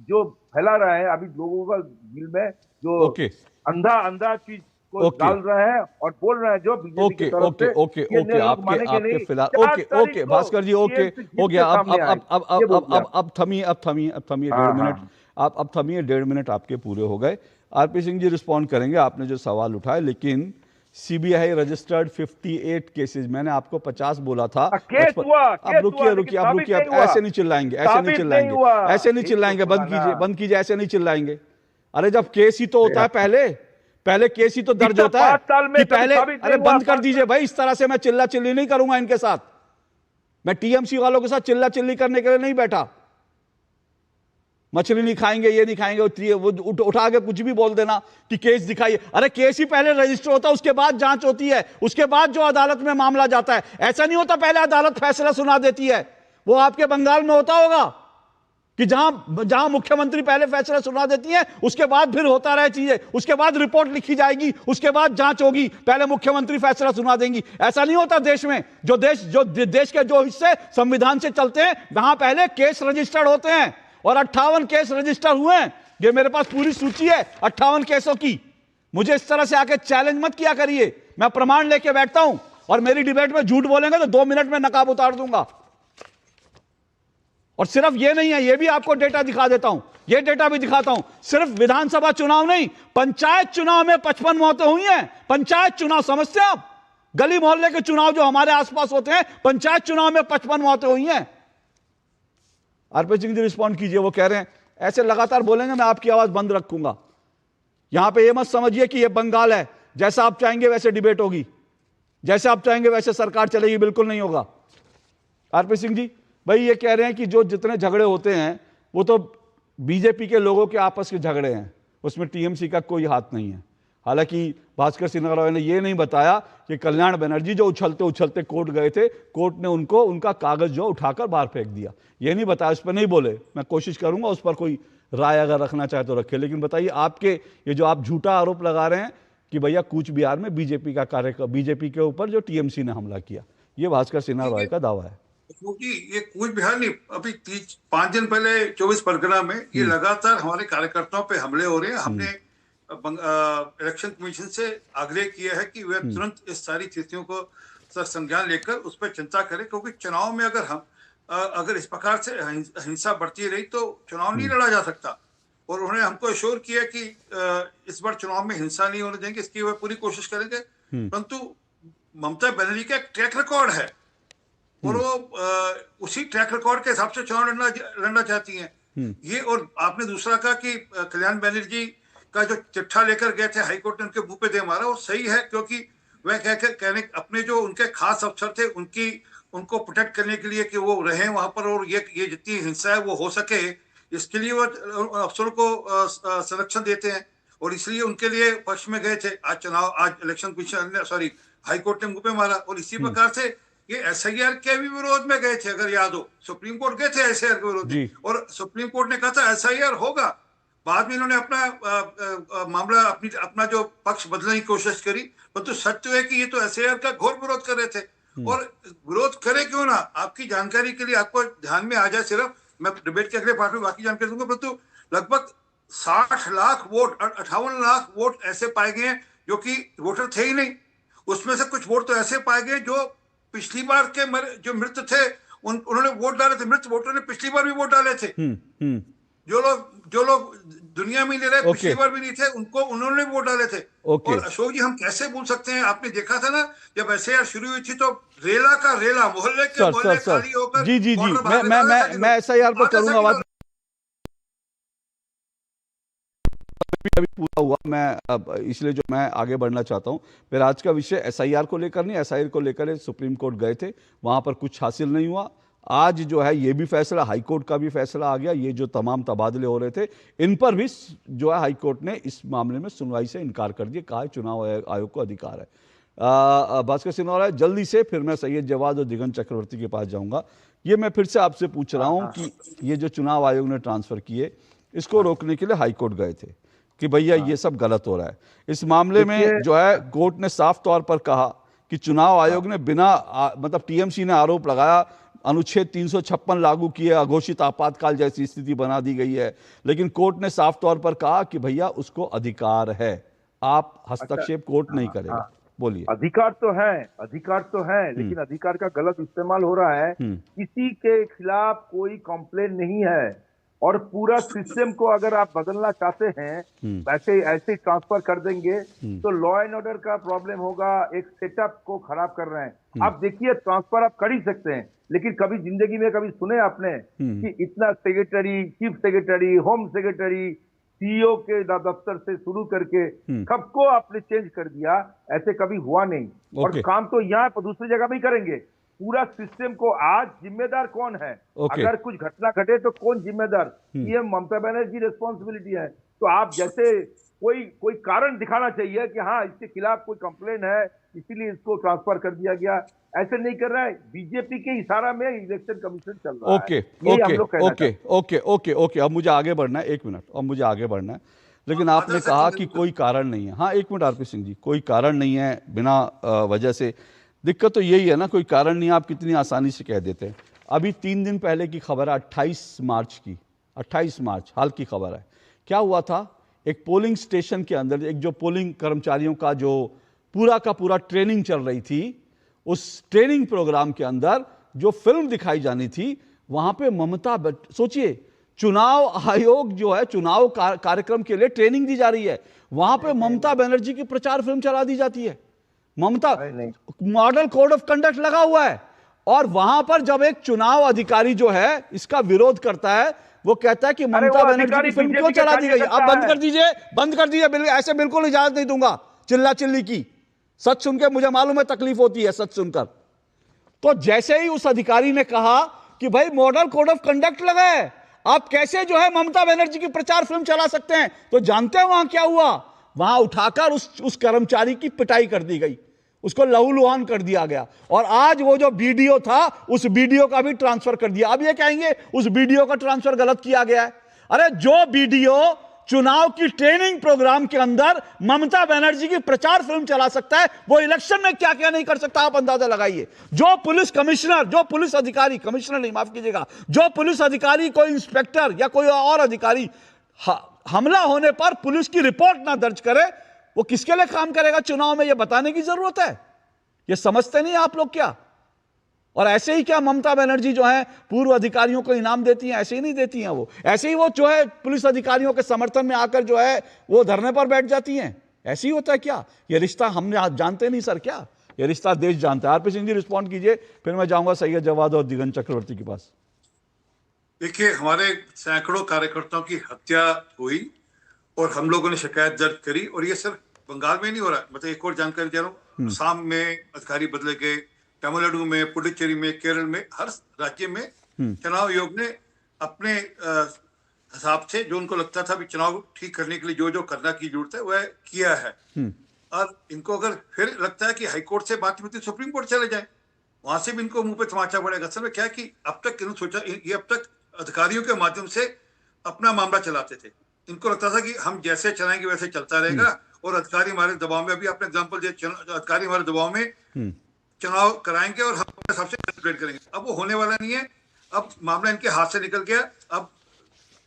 जो फैला रहा है अभी लोगों का दिल में, जो अंधा चीज को डाल रहे हैं और बोल रहे हैं जो बीजेपी की तरफ से आपके फिलहाल ओके भास्कर जी, ओके हो गया। अब थमिए 1.5 मिनट, आप थमिए 1.5 मिनट आपके पूरे हो गए। आरपी सिंह जी रिस्पॉन्ड करेंगे, आपने जो सवाल उठाए। लेकिन सीबीआई रजिस्टर्ड 58 केसेस, मैंने आपको 50 बोला था। अब रुकिए, अब ऐसे नहीं चिल्लाएंगे, ऐसे नहीं चिल्लाएंगे, बंद कीजिए, ऐसे नहीं चिल्लाएंगे। अरे जब केस ही तो होता है, पहले केस ही तो दर्ज होता है कि पहले, अरे बंद कर दीजिए भाई, इस तरह से मैं चिल्ला चिल्ली नहीं करूंगा इनके साथ। मैं टीएमसी वालों के साथ चिल्ला चिल्ली करने के लिए नहीं बैठा। मछली नहीं खाएंगे, ये नहीं खाएंगे, वो उठा के कुछ भी बोल देना कि केस दिखाइए। अरे केस ही पहले रजिस्टर होता है, उसके बाद जांच होती है, उसके बाद जो अदालत में मामला जाता है। ऐसा नहीं होता पहले अदालत फैसला सुना देती है। वो आपके बंगाल में होता होगा कि जहां मुख्यमंत्री पहले फैसला सुना देती है, उसके बाद फिर होता रहे चीजें, उसके बाद रिपोर्ट लिखी जाएगी, उसके बाद जांच होगी, पहले मुख्यमंत्री फैसला सुना देंगी। ऐसा नहीं होता देश में। जो देश के जो हिस्से संविधान से चलते हैं, वहां पहले केस रजिस्टर्ड होते हैं और 58 केस रजिस्टर हुए हैं। ये मेरे पास पूरी सूची है 58 केसों की। मुझे इस तरह से आके चैलेंज मत किया करिए, मैं प्रमाण लेके बैठता हूं और मेरी डिबेट में झूठ बोलेंगे तो 2 मिनट में नकाब उतार दूंगा। और सिर्फ ये नहीं है, ये भी आपको डेटा दिखा देता हूं, ये डेटा भी दिखाता हूं। सिर्फ विधानसभा चुनाव नहीं, पंचायत चुनाव में 55 मौतें हुई हैं। पंचायत चुनाव समझते हैं आप? गली मोहल्ले के चुनाव जो हमारे आसपास होते हैं, पंचायत चुनाव में 55 मौतें हुई हैं। आरपी सिंह जी रिस्पॉन्ड कीजिए। वो कह रहे हैं ऐसे लगातार बोलेंगे मैं आपकी आवाज बंद रखूंगा। यहां पे ये मत समझिए कि ये बंगाल है, जैसा आप चाहेंगे वैसे डिबेट होगी, जैसे आप चाहेंगे वैसे सरकार चलेगी, बिल्कुल नहीं होगा। आरपी सिंह जी भाई ये कह रहे हैं कि जो जितने झगड़े होते हैं वो तो बीजेपी के लोगों के आपस के झगड़े हैं, उसमें टीएमसी का कोई हाथ नहीं है। हालांकि भास्कर सिन्हा राव ने ये नहीं बताया कि कल्याण बनर्जी जो उछलते उछलते कोर्ट गए थे, कोर्ट ने उनको उनका कागज जो उठाकर बाहर फेंक दिया, ये नहीं बताया, उस पर नहीं बोले। मैं कोशिश करूंगा उस पर कोई राय अगर रखना चाहे तो रखे। लेकिन बताइए आपके ये जो आप झूठा आरोप लगा रहे हैं कि भैया कूच बिहार में बीजेपी के ऊपर जो टीएमसी ने हमला किया, ये भास्कर सिन्हा राव का दावा है। क्योंकि ये कूच बिहार नहीं, अभी 5 दिन पहले 24 परगना में ये लगातार हमारे कार्यकर्ताओं पे हमले हो रहे हैं। हमने इलेक्शन कमीशन से आग्रह किया है कि वे तुरंत इस सारी स्थितियों को संज्ञान लेकर उस पर चिंता करें, क्योंकि चुनाव में अगर इस प्रकार से हिंसा बढ़ती रही तो चुनाव नहीं लड़ा जा सकता। और उन्होंने हमको एश्योर किया कि इस बार चुनाव में हिंसा नहीं होने देंगे, इसकी वे पूरी कोशिश करेंगे। परंतु ममता बनर्जी का एक ट्रैक रिकॉर्ड है और वो उसी ट्रैक रिकॉर्ड के हिसाब से चुनाव लड़ना चाहती हैं। ये और आपने दूसरा कहा कि कल्याण बनर्जी का जो चिट्ठा लेकर गए थे हाईकोर्ट ने उनके मुंह पे दे मारा, वो सही है, क्योंकि वह कहने अपने जो उनके खास अफसर थे उनको प्रोटेक्ट करने के लिए कि वो रहे वहां पर और ये जितनी हिंसा है वो हो सके, इसके लिए वो अफसरों को संरक्षण देते हैं और इसलिए उनके लिए पक्ष में गए थे। आज इलेक्शन कमीशन ने हाईकोर्ट ने मुंह पे मारा। और इसी प्रकार से ये एसआईआर के भी विरोध में गए थे, अगर याद हो, सुप्रीम कोर्ट गए थे एसआईआर के विरोध में और सुप्रीम कोर्ट ने कहा था एसआईआर होगा। बाद में इन्होंने मामला अपना जो पक्ष बदलने की कोशिश करी, परंतु सच तो है कि ये तो एसआईआर का घोर विरोध कर रहे थे। और विरोध करे क्यों ना, आपकी जानकारी के लिए आपको ध्यान में आ जाए, सिर्फ मैं डिबेट के अगले पार्ट में बाकी जानकारी दूंगा, परंतु लगभग 60 लाख वोट, 58 लाख वोट ऐसे पाए गए हैं जो कि वोटर थे ही नहीं। उसमें से कुछ वोट तो ऐसे पाए गए जो पिछली बार के जो मृत थे उन्होंने वोट डाले थे, मृत वोटरों ने पिछली बार भी वोट डाले थे। जो लोग दुनिया में नहीं रहे, पिछली बार भी नहीं थे, उन्होंने वोट डाले थे। और अशोक जी, हम कैसे भूल सकते हैं? आपने देखा था ना, जब एसआईआर शुरू हुई थी तो रेला का रेला, मोहल्ले के मोहल्ले खाली होकर। जी मैं एसआईआर पर करूंगा बात, अभी पूरा हुआ मैं, अब इसलिए जो मैं आगे बढ़ना चाहता हूं, मेरा आज का विषय एसआईआर को लेकर नहीं, एसआईआर को लेकर सुप्रीम कोर्ट गए थे, वहां पर कुछ हासिल नहीं हुआ। आज जो है ये भी फैसला, हाई कोर्ट का भी फैसला आ गया। ये जो तमाम तबादले हो रहे थे, इन पर भी जो है हाई कोर्ट ने इस मामले में सुनवाई से इनकार कर दिया, कहा चुनाव आयोग को अधिकार है। भास्कर सिन्हा, जल्दी से फिर मैं सैयद जवाद और दिगंत चक्रवर्ती के पास जाऊंगा। ये मैं फिर से आपसे पूछ रहा हूं कि ये जो चुनाव आयोग ने ट्रांसफर किए, इसको रोकने के लिए हाई कोर्ट गए थे कि भैया ये सब गलत हो रहा है। इस मामले में जो है कोर्ट ने साफ तौर पर कहा कि चुनाव आयोग ने बिना मतलब टीएमसी ने आरोप लगाया, अनुच्छेद 356 लागू किए, अघोषित आपातकाल जैसी स्थिति बना दी गई है, लेकिन कोर्ट ने साफ तौर पर कहा कि भैया उसको अधिकार है, आप हस्तक्षेप कोर्ट नहीं करेगा। बोलिए। अधिकार तो है, लेकिन अधिकार का गलत इस्तेमाल हो रहा है। किसी के खिलाफ कोई कंप्लेन नहीं है, और पूरा सिस्टम को अगर आप बदलना चाहते हैं, ऐसे ट्रांसफर कर देंगे तो लॉ एंड ऑर्डर का प्रॉब्लम होगा, एक सेटअप को खराब कर रहे हैं। आप देखिए, ट्रांसफर आप कर ही सकते हैं, लेकिन कभी जिंदगी में कभी सुने आपने कि इतना secretary, chief secretary, home secretary, CEO के दफ्तर से शुरू करके सबको आपने चेंज कर दिया? ऐसे कभी हुआ नहीं। और काम तो यहाँ पर दूसरी जगह भी करेंगे। पूरा सिस्टम को आज जिम्मेदार कौन है? अगर कुछ घटना घटे तो कौन जिम्मेदार? ये ममता बनर्जी रिस्पॉन्सिबिलिटी है। तो आप जैसे कोई कारण दिखाना चाहिए कि हाँ, इसके खिलाफ कोई कंप्लेन है, इसीलिए इसको ट्रांसफर कर दिया गया। ऐसे नहीं कर रहा है, बीजेपी के इशारा में इलेक्शन कमीशन चल रहा है। ओके, अब मुझे आगे बढ़ना है, 1 मिनट, अब मुझे आगे बढ़ना है। लेकिन आपने कहा कि कोई कारण नहीं है। हाँ, 1 मिनट आरपी सिंह जी, कोई कारण नहीं है बिना वजह से। दिक्कत तो यही है ना, कोई कारण नहीं, आप कितनी आसानी से कह देते हैं। अभी 3 दिन पहले की खबर है, 28 मार्च की, 28 मार्च हाल की खबर है। क्या हुआ था, एक पोलिंग स्टेशन के अंदर, एक जो पोलिंग कर्मचारियों का जो पूरा का पूरा ट्रेनिंग चल रही थी, उस ट्रेनिंग प्रोग्राम के अंदर जो फिल्म दिखाई जानी थी, वहां पे ममता, सोचिए, चुनाव आयोग जो है चुनाव कार्यक्रम के लिए ट्रेनिंग दी जा रही है, वहां पे ममता बनर्जी की प्रचार फिल्म चला दी जाती है। ममता, मॉडल कोड ऑफ कंडक्ट लगा हुआ है, और वहां पर जब एक चुनाव अधिकारी जो है इसका विरोध करता है, वो कहता है कि ममता बनर्जी की फिल्म क्यों चला दी गई? अब बंद कर दीजिए, बंद कर दीजिए, ऐसे बिल्कुल इजाजत नहीं दूंगा चिल्ला चिल्ली की। सच सुन के मुझे मालूम है तकलीफ होती है, सच सुनकर। तो जैसे ही उस अधिकारी ने कहा कि भाई मॉडल कोड ऑफ कंडक्ट लगा है, आप कैसे जो है ममता बनर्जी की प्रचार फिल्म चला सकते हैं, तो जानते हैं वहां क्या हुआ? वहां उठाकर उस कर्मचारी की पिटाई कर दी गई, उसको लहूलुहान कर दिया गया। और आज वो जो वीडियो था, उस वीडियो का भी ट्रांसफर कर दिया। अब ये कहेंगे उस वीडियो का ट्रांसफर गलत किया गया है। अरे जो वीडियो चुनाव की ट्रेनिंग प्रोग्राम के अंदर ममता बनर्जी की प्रचार फिल्म चला सकता है, वो इलेक्शन में क्या क्या नहीं कर सकता, आप अंदाजा लगाइए। जो पुलिस कमिश्नर, जो पुलिस अधिकारी, कमिश्नर नहीं, माफ कीजिएगा, जो पुलिस अधिकारी, कोई इंस्पेक्टर या कोई और अधिकारी हमला होने पर पुलिस की रिपोर्ट ना दर्ज करे, वो किसके लिए काम करेगा चुनाव में? ये बताने की जरूरत है। ये समझते नहीं आप लोग क्या? और ऐसे ही क्या ममता बनर्जी जो है पूर्व अधिकारियों को इनाम देती हैं? ऐसे ही नहीं देती हैं वो। ऐसे ही वो जो है पुलिस अधिकारियों के समर्थन में आकर जो है वो धरने पर बैठ जाती हैं। ऐसे ही होता है क्या? ये रिश्ता हम जानते नहीं सर क्या? ये रिश्ता देश जानता है। आरपी सिंह जी रिस्पॉन्ड कीजिए, फिर मैं जाऊंगा सैयद जवाद और दिगंत चक्रवर्ती के पास। देखिए, हमारे सैकड़ों कार्यकर्ताओं की हत्या हुई और हम लोगों ने शिकायत दर्ज करी, और ये सिर्फ बंगाल में नहीं हो रहा। मतलब एक और जानकारी दे रहा हूँ, असम में अधिकारी बदले गए, तमिलनाडु में, पुडुचेरी में, केरल में, हर राज्य में चुनाव आयोग ने अपने हिसाब से जो उनको लगता था भी चुनाव ठीक करने के लिए जो जो करना की जरूरत है वह किया है। और इनको अगर फिर लगता है कि हाईकोर्ट से बात होती सुप्रीम कोर्ट चले जाए, वहां से भी इनको मुंह पे तमाचा पड़ेगा। असल में क्या है कि अब तक इन्होंने सोचा, ये अब तक अधिकारियों के माध्यम से अपना मामला चलाते थे। इनको लगता था कि हम जैसे चलाएंगे वैसे चलता रहेगा, और अधिकारी हमारे दबाव में, अभी आपने एग्जांपल दिया, अधिकारी हमारे दबाव में चुनाव कराएंगे और हम अपने हिसाब से कैलकुलेट करेंगे। अब वो होने वाला नहीं है। अब मामला इनके हाथ से निकल गया। अब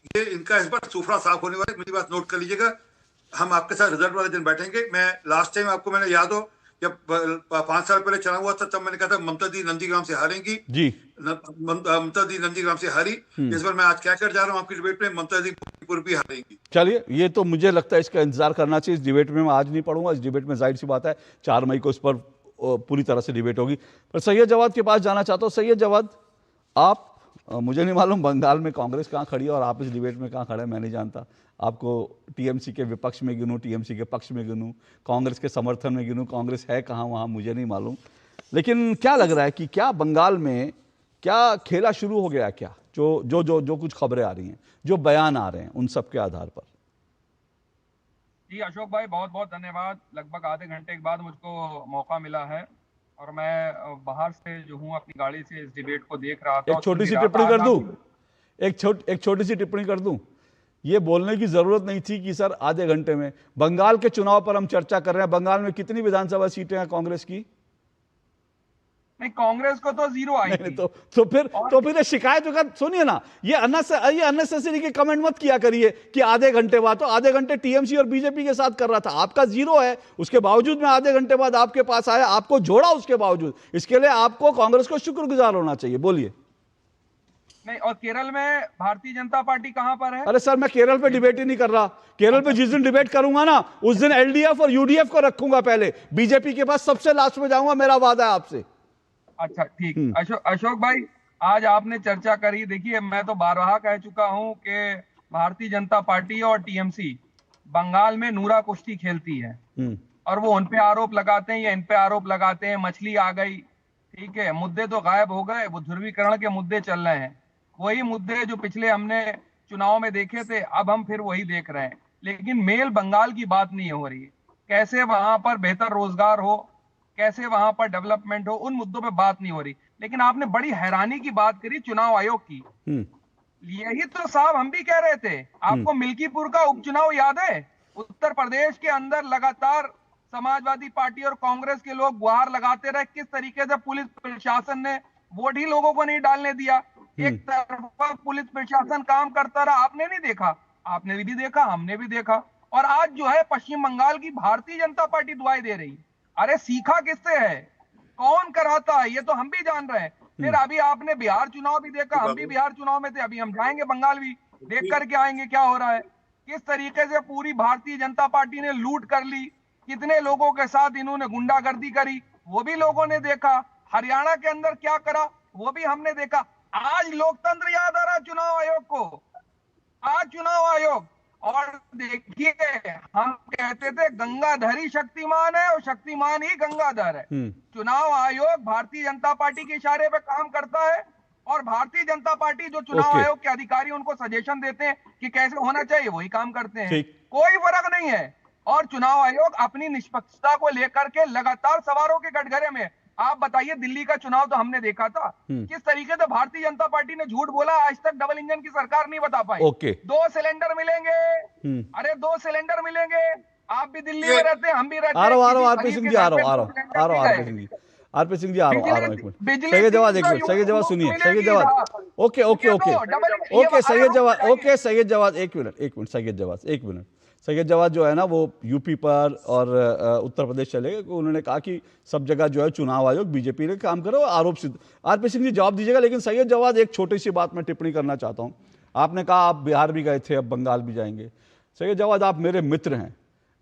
ये इनका इस बार सूफड़ा साफ होने वाला है। मेरी बात नोट कर लीजिएगा, हम आपके साथ रिजल्ट वाले दिन बैठेंगे। मैं लास्ट टाइम आपको मैंने याद हो जब 5 साल पहले चुनाव हुआ था तब मैंने कहा था ममता दी नंदीग्राम से हारेंगी जी, ममता दी नंदीग्राम से हारी। इस बार मैं आज क्या कर जा रहा हूँ आपकी डिबेट में, ममता दी पूर्वी हारेंगी। चलिए, ये तो मुझे लगता है इसका इंतजार करना चाहिए। इस डिबेट में मैं आज नहीं पढ़ूंगा, इस डिबेट में जाहिर सी बात है 4 मई को इस पर पूरी तरह से डिबेट होगी। पर सैयद जवाद के पास जाना चाहता हूँ। सैयद जवाद, आप, मुझे नहीं मालूम बंगाल में कांग्रेस कहाँ खड़ी है और आप इस डिबेट में कहाँ खड़े हैं, मैं नहीं जानता। आपको टीएमसी के विपक्ष में गिनूं, टीएमसी के पक्ष में गिनूं, कांग्रेस के समर्थन में गिनूं, कांग्रेस है कहाँ वहाँ मुझे नहीं मालूम। लेकिन क्या लग रहा है कि क्या बंगाल में क्या खेला शुरू हो गया, क्या जो जो जो जो कुछ खबरें आ रही हैं, जो बयान आ रहे हैं, उन सब के आधार पर? जी अशोक भाई, बहुत बहुत धन्यवाद। लगभग आधे घंटे के बाद मुझको मौका मिला है और मैं बाहर से जो हूँ अपनी गाड़ी से इस डिबेट को देख रहा था। एक छोटी सी टिप्पणी कर दूं, एक छोटी सी टिप्पणी कर दूं। ये बोलने की जरूरत नहीं थी कि सर आधे घंटे में, बंगाल के चुनाव पर हम चर्चा कर रहे हैं। बंगाल में कितनी विधानसभा सीटें हैं कांग्रेस की? नहीं, कांग्रेस को तो 0 आई थी। तो फिर ये शिकायत होगा। सुनिए ना, ये अननेसेसरी के कमेंट मत किया करिए कि आधे घंटे बाद। तो आधे घंटे टीएमसी और बीजेपी के साथ कर रहा था, आपका 0 है, उसके बावजूद मैं आधे घंटे बाद आपके पास आया, आपको जोड़ा उसके बावजूद। इसके लिए आपको कांग्रेस को शुक्रगुजार होना चाहिए। बोलिए। नहीं, और केरल में भारतीय जनता पार्टी कहां पर है? अरे सर, मैं केरल पे डिबेट ही नहीं कर रहा। केरल पे जिस दिन डिबेट करूंगा ना, उस दिन एलडीएफ और यूडीएफ को रखूंगा पहले, बीजेपी के पास सबसे लास्ट में जाऊंगा, मेरा वादा है आपसे। अच्छा ठीक। अशोक भाई, आज आपने चर्चा करी। देखिए, मैं तो बारहा कह चुका हूं कि भारतीय जनता पार्टी और टीएमसी बंगाल में नूरा कुश्ती खेलती है और वो उन पे आरोप लगाते हैं या इन पे आरोप लगाते हैं। मछली आ गई, ठीक है, मुद्दे तो गायब हो गए, वो ध्रुवीकरण के मुद्दे चल रहे हैं। वही मुद्दे जो पिछले हमने चुनाव में देखे थे, अब हम फिर वही देख रहे हैं। लेकिन मेल बंगाल की बात नहीं हो रही। कैसे वहां पर बेहतर रोजगार हो, कैसे वहां पर डेवलपमेंट हो, उन मुद्दों पे बात नहीं हो रही। लेकिन आपने बड़ी हैरानी की बात करी चुनाव आयोग की। यही तो साहब हम भी कह रहे थे। आपको मिल्कीपुर का उपचुनाव याद है? उत्तर प्रदेश के अंदर लगातार समाजवादी पार्टी और कांग्रेस के लोग गुहार लगाते रहे। किस तरीके से पुलिस प्रशासन ने वोट ही लोगों को नहीं डालने दिया। एक तरफा पुलिस प्रशासन काम करता रहा। आपने नहीं देखा? आपने भी देखा, हमने भी देखा। और आज जो है पश्चिम बंगाल की भारतीय जनता पार्टी दुआई दे रही। अरे सीखा किससे है, कौन कराता है, ये तो हम भी जान रहे हैं। फिर अभी आपने बिहार चुनाव भी देखा, हम भी बिहार चुनाव में थे। अभी हम जाएंगे बंगाल भी, देख करके आएंगे क्या हो रहा है। किस तरीके से पूरी भारतीय जनता पार्टी ने लूट कर ली, कितने लोगों के साथ इन्होंने गुंडागर्दी करी, वो भी लोगों ने देखा। हरियाणा के अंदर क्या करा, वो भी हमने देखा। आज लोकतंत्र याद आ रहा चुनाव आयोग को। आज चुनाव आयोग, और देखिए, हम कहते थे गंगाधर ही शक्तिमान है और शक्तिमान ही गंगाधर है। चुनाव आयोग भारतीय जनता पार्टी के इशारे पे काम करता है और भारतीय जनता पार्टी जो चुनाव आयोग के अधिकारी उनको सजेशन देते हैं कि कैसे होना चाहिए, वही काम करते हैं। कोई फर्क नहीं है। और चुनाव आयोग अपनी निष्पक्षता को लेकर के लगातार सवारों के कटघरे में। आप बताइए, दिल्ली का चुनाव तो हमने देखा था, किस तरीके से भारतीय जनता पार्टी ने झूठ बोला। आज तक डबल इंजन की सरकार नहीं बता पाई। 2 सिलेंडर मिलेंगे, अरे 2 सिलेंडर मिलेंगे। आप भी दिल्ली में रहते हैं, हम भी रहते हैं। आरपी सिंह जी, आ रहा हूं एक मिनट। सैयद जवाद, एक मिनट, सैयद जवाद सुनिए, सैयद जवाद, ओके सैयद जवाद एक मिनट, सैयद जवाद सैयद जवाद जो है ना, वो यूपी पर और उत्तर प्रदेश चले गए। उन्होंने कहा कि सब जगह जो है चुनाव आयोग बीजेपी ने काम करो, आरोप सिद्ध। आरपी सिंह जी जवाब दीजिएगा। लेकिन सैयद जवाद, एक छोटी सी बात में टिप्पणी करना चाहता हूं। आपने कहा आप बिहार भी गए थे, अब बंगाल भी जाएंगे। सैयद जवाद, आप मेरे मित्र हैं।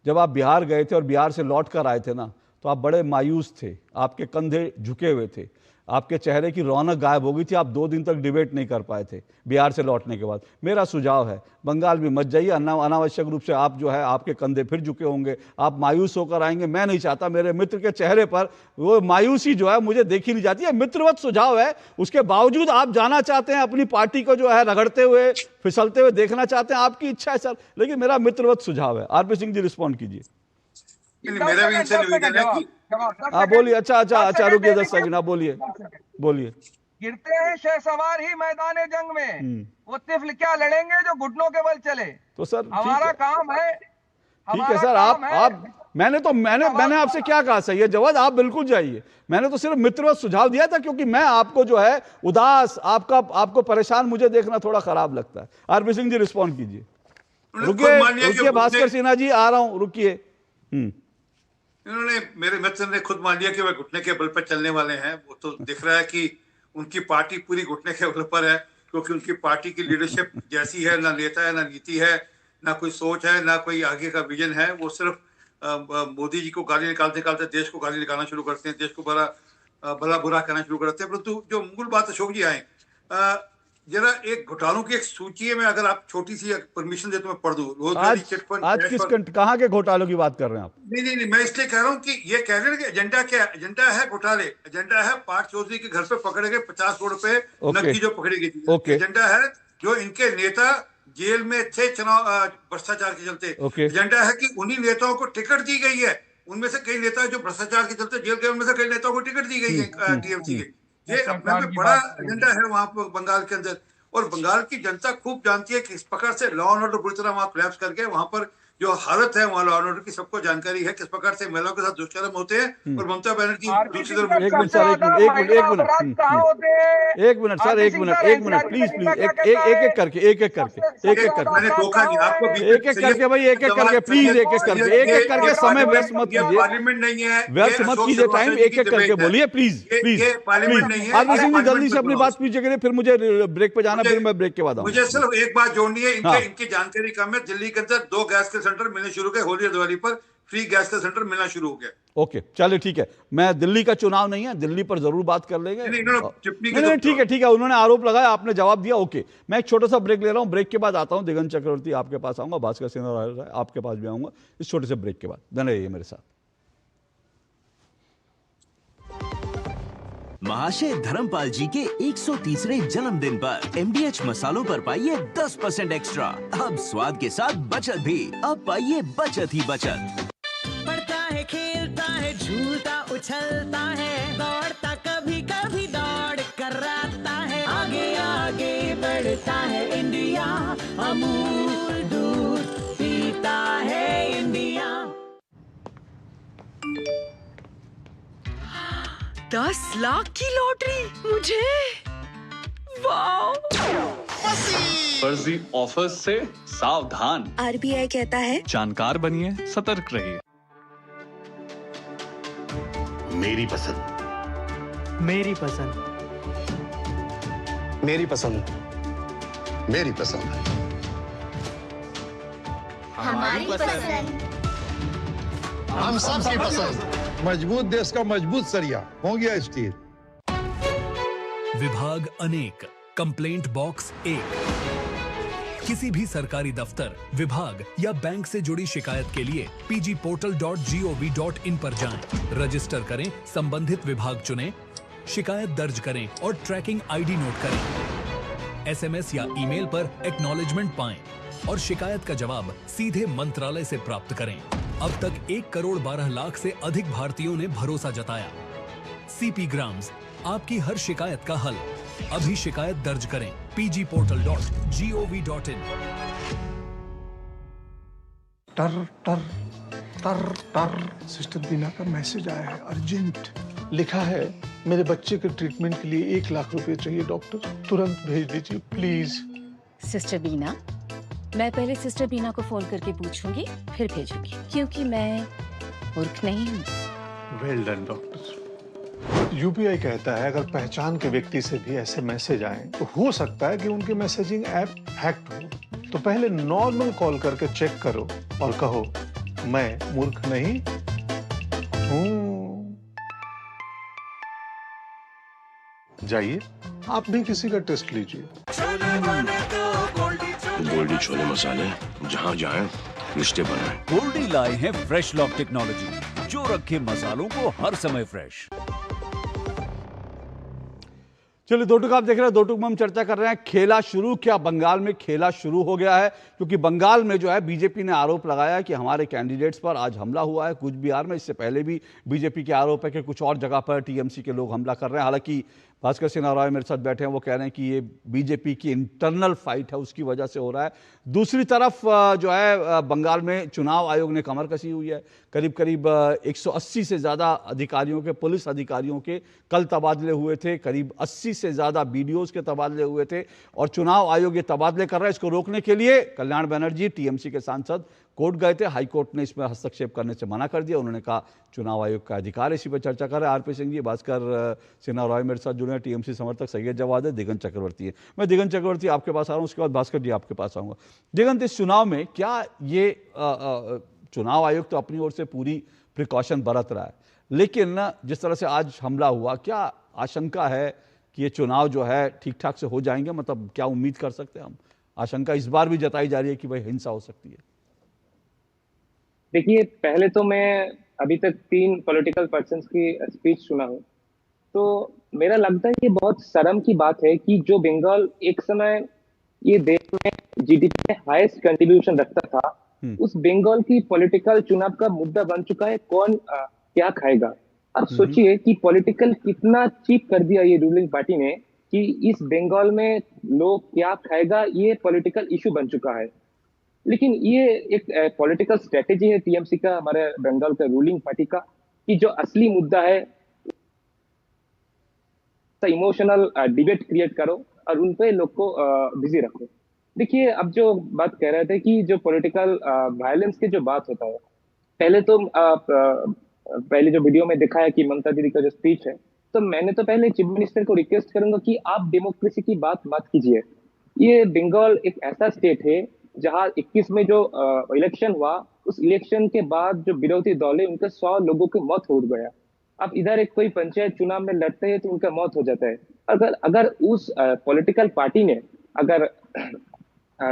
जब आप बिहार गए थे और बिहार से लौट कर आए थे ना, तो आप बड़े मायूस थे, आपके कंधे झुके हुए थे, आपके चेहरे की रौनक गायब हो गई थी। आप 2 दिन तक डिबेट नहीं कर पाए थे बिहार से लौटने के बाद। मेरा सुझाव है, बंगाल भी मत जाइए। अनावश्यक रूप से आप जो है, आपके कंधे फिर झुके होंगे, आप मायूस होकर आएंगे। मैं नहीं चाहता, मेरे मित्र के चेहरे पर वो मायूसी जो है मुझे देखी नहीं जाती है। मित्रवत सुझाव है, उसके बावजूद आप जाना चाहते हैं, अपनी पार्टी को जो है रगड़ते हुए, फिसलते हुए देखना चाहते हैं। आपकी इच्छा है सर, लेकिन मेरा मित्रवत सुझाव है। आरपी सिंह जी रिस्पॉन्ड कीजिए। मेरा भी इनसे निवेदन है कि हाँ बोलिए। अच्छा रुकिए 10 सेकंड। आप बोलिए। गिरते हैं शहसवार ही मैदान जंग में, वो तिफल क्या लड़ेंगे जो घुटनों के बल चले। तो सर हमारा काम है, ठीक है सर। आप मैंने आपसे क्या कहा सैयद जवाद, आप बिल्कुल जाइए। मैंने तो सिर्फ मित्रवत सुझाव दिया था, क्योंकि मैं आपको जो है उदास, आपको परेशान मुझे देखना थोड़ा खराब लगता है। आरपी सिंह जी रिस्पॉन्ड कीजिए। रुकिए भास्कर सिन्हा जी, आ रहा हूं, रुकिए। इन्होंने, मेरे मित्र ने खुद मान लिया कि वह घुटने के बल पर चलने वाले हैं। वो तो दिख रहा है कि उनकी पार्टी पूरी घुटने के बल पर है, क्योंकि उनकी पार्टी की लीडरशिप जैसी है, ना नेता है, ना नीति है, ना कोई सोच है, ना कोई आगे का विजन है। वो सिर्फ मोदी जी को गाली निकालते निकालते देश को गाली निकालना शुरू करते हैं, देश को भला बुरा कहना शुरू करते हैं। परंतु जो मूल बात अशोक जी आए, जरा एक घोटालों की एक सूची है, मैं अगर आप छोटी सी परमिशन दे तो मैं पढ़ दूं। आज कहाँ के घोटालों की बात कर रहे हैं आप? नहीं, मैं इसलिए कह रहा हूँ कि ये कह रहे हैं कि एजेंडा क्या है? एजेंडा है घोटाले, एजेंडा है पार्थ चौधरी के घर पे पकड़े गए 50 करोड़ रुपए नकदी जो पकड़ी गई थी। एजेंडा है जो इनके नेता जेल में थे चुनाव भ्रष्टाचार के चलते। एजेंडा है कि उन्हीं नेताओं को टिकट दी गई है, उनमें से कई नेता जो भ्रष्टाचार के चलते जेल गए, उनमें से कई नेताओं को टिकट दी गई है टीएमसी के। ये अपने में बड़ा एजेंडा है वहां पर बंगाल के अंदर। और बंगाल की जनता खूब जानती है कि इस प्रकार से लॉ एंड ऑर्डर बुरी तरह वहां कोलैप्स करके वहां पर जो हालत है वहां लॉ एंड ऑर्डर की सबको जानकारी है, किस प्रकार से महिलाओं के साथ दुष्कर्म होते हैं। और ममता बनर्जी दूसरी तरफ एक मिनट सर, एक मिनट सर, एक मिनट प्लीज एक एक करके भाई, एक एक करके प्लीज, एक एक करके समय व्यस्त मत कीजिए, पार्लियामेंट नहीं है, व्यस्त मत कीजिए टाइम, एक एक करके बोलिए प्लीज प्लीज। पार्लियामेंट नहीं है। आरपी सिंह जी जल्दी से अपनी बात पूछिए करिए, फिर मुझे ब्रेक पे जाना, फिर मैं ब्रेक के बाद आऊंगा। मुझे सिर्फ एक बात जोड़नी है, इनकी जानकारी कम है। दिल्ली के अंदर 2 गैस के सिलेंडर मिलने शुरू गए, होली और दिवाली पर फ्री गैस का सिलेंडर मिलना शुरू हो गया। ओके चलिए ठीक है, मैं दिल्ली का चुनाव नहीं है, दिल्ली पर जरूर बात कर लेंगे। नहीं ठीक है, उन्होंने आरोप लगाया, आपने जवाब दिया। ओके, मैं एक छोटा सा ब्रेक ले रहा हूं, ब्रेक के बाद आता हूं। दिगंत चक्रवर्ती आपके पास आऊंगा, भास्कर सिंह आपके पास भी आऊंगा इस छोटे से ब्रेक के बाद। बने रहिए मेरे साथ। महाशय धर्मपाल जी के 130वें जन्मदिन पर MDH मसालों पर पाइए 10% एक्स्ट्रा। अब स्वाद के साथ बचत भी, अब पाइए बचत ही बचत। पढ़ता है, खेलता है, झूलता उछलता है, दौड़ता कभी कभी दौड़ कराता है, आगे आगे बढ़ता है इंडिया, अमूल दूध पीता है इंडिया। 10 लाख की लॉटरी मुझे, वाओ! फर्जी ऑफर्स से सावधान। RBI कहता है जानकार बनिए, सतर्क रहिए। मेरी पसंद, मेरी पसंद, मेरी पसंद, मेरी पसंद, हमारी पसंद, हम सब की पसंद। मजबूत देश का मजबूत सरिया हो गया स्टील। विभाग अनेक, कंप्लेंट बॉक्स 1। किसी भी सरकारी दफ्तर, विभाग या बैंक से जुड़ी शिकायत के लिए pgportal.gov.in पर जाएं, रजिस्टर करें, संबंधित विभाग चुनें, शिकायत दर्ज करें और ट्रैकिंग ID नोट करें। SMS या ईमेल पर एक्नॉलेजमेंट पाएं और शिकायत का जवाब सीधे मंत्रालय से प्राप्त करें। अब तक 1 करोड़ 12 लाख से अधिक भारतीयों ने भरोसा जताया। CP ग्राम्स, आपकी हर शिकायत का हल। अभी शिकायत दर्ज करें pgportal.gov.in। टर टर टर टर सिस्टर बीना का मैसेज आया है, अर्जेंट। लिखा है मेरे बच्चे के ट्रीटमेंट के लिए 1 लाख रुपए चाहिए डॉक्टर, तुरंत भेज दीजिए प्लीज। सिस्टर बीना, मैं पहले सिस्टर बीना को फोन करके पूछूंगी, फिर भेजूंगी, क्योंकि मैं मूर्ख नहीं हूँ। Well done doctor. UPI कहता है अगर पहचान के व्यक्ति से भी ऐसे मैसेज आए तो हो सकता है कि उनके मैसेजिंग ऐप हैक्ड हो। तो पहले नॉर्मल कॉल करके चेक करो और कहो मैं मूर्ख नहीं हूँ। जाइए आप भी किसी का टेस्ट लीजिए। गोल्डी छोले मसाले, जहाँ जाए रिश्ते बनाए। गोल्डी लाए हैं फ्रेश लॉक टेक्नोलॉजी, जो रखे मसालों को हर समय फ्रेश। चलिए, दो टुक आप देख रहे हैं, दो टुक में हम चर्चा कर रहे हैं खेला शुरू, क्या बंगाल में खेला शुरू हो गया है? क्योंकि बंगाल में जो है बीजेपी ने आरोप लगाया कि हमारे कैंडिडेट्स पर आज हमला हुआ है कूच बिहार में। इससे पहले भी बीजेपी के आरोप है कि कुछ और जगह पर टीएमसी के लोग हमला कर रहे हैं। हालांकि भास्कर सिंह राय मेरे साथ बैठे हैं, वो कह रहे हैं कि ये बीजेपी की इंटरनल फाइट है, उसकी वजह से हो रहा है। दूसरी तरफ जो है बंगाल में चुनाव आयोग ने कमर कसी हुई है। करीब करीब 180 से ज़्यादा अधिकारियों के, पुलिस अधिकारियों के कल तबादले हुए थे। करीब 80 से ज़्यादा BDOs के तबादले हुए थे और चुनाव आयोग ये तबादले कर रहा है। इसको रोकने के लिए कल्याण बनर्जी, टीएमसी के सांसद कोर्ट गए थे, हाई कोर्ट ने इसमें हस्तक्षेप करने से मना कर दिया। उन्होंने कहा चुनाव आयोग का अधिकार, इसी पर चर्चा कर रहे हैं आरपी सिंह जी, भास्कर सिन्हा रॉय मेरे साथ जुड़े हैं, टीएमसी समर्थक सैयद जवाद है, दिगंत चक्रवर्ती है। मैं दिगंत चक्रवर्ती आपके पास आ रहा हूँ, उसके बाद भास्कर जी आपके पास आऊँगा। दिगंत, इस चुनाव में क्या ये चुनाव आयोग तो अपनी ओर से पूरी प्रिकॉशन बरत रहा है, लेकिन जिस तरह से आज हमला हुआ, क्या आशंका है कि ये चुनाव जो है ठीक ठाक से हो जाएंगे? मतलब क्या उम्मीद कर सकते हैं हम? आशंका इस बार भी जताई जा रही है कि भाई हिंसा हो सकती है। देखिए, पहले तो मैं अभी तक 3 पॉलिटिकल पर्सन्स की स्पीच सुना हूँ, तो मेरा लगता है कि बहुत शर्म की बात है कि जो बंगाल एक समय ये देश में जीडीपी में हाईएस्ट कंट्रीब्यूशन रखता था, उस बंगाल की पॉलिटिकल चुनाव का मुद्दा बन चुका है कौन क्या खाएगा। अब सोचिए कि पॉलिटिकल कितना चीप कर दिया ये रूलिंग पार्टी ने कि इस बंगाल में लोग क्या खाएगा ये पॉलिटिकल इशू बन चुका है। लेकिन ये एक पॉलिटिकल स्ट्रेटेजी है टीएमसी का, हमारे बंगाल का रूलिंग पार्टी का, कि जो असली मुद्दा है इमोशनल डिबेट क्रिएट करो और उन पे लोग को बिजी रखो। देखिए, अब जो बात कह रहे थे कि जो पॉलिटिकल वायलेंस के जो बात होता है, पहले तो पहले जो वीडियो में दिखाया कि ममता दीदी का जो स्पीच है, तो मैंने तो पहले चीफ मिनिस्टर को रिक्वेस्ट करूंगा कि आप डेमोक्रेसी की बात मत कीजिए। ये बंगाल एक ऐसा स्टेट है जहां 21 में जो इलेक्शन हुआ, उस इलेक्शन के बाद जो विरोधी दल है उनके 100 लोगों की मौत हो गया। अब इधर एक कोई पंचायत चुनाव में लड़ते हैं तो उनका मौत हो जाता है। अगर उस पॉलिटिकल पार्टी ने अगर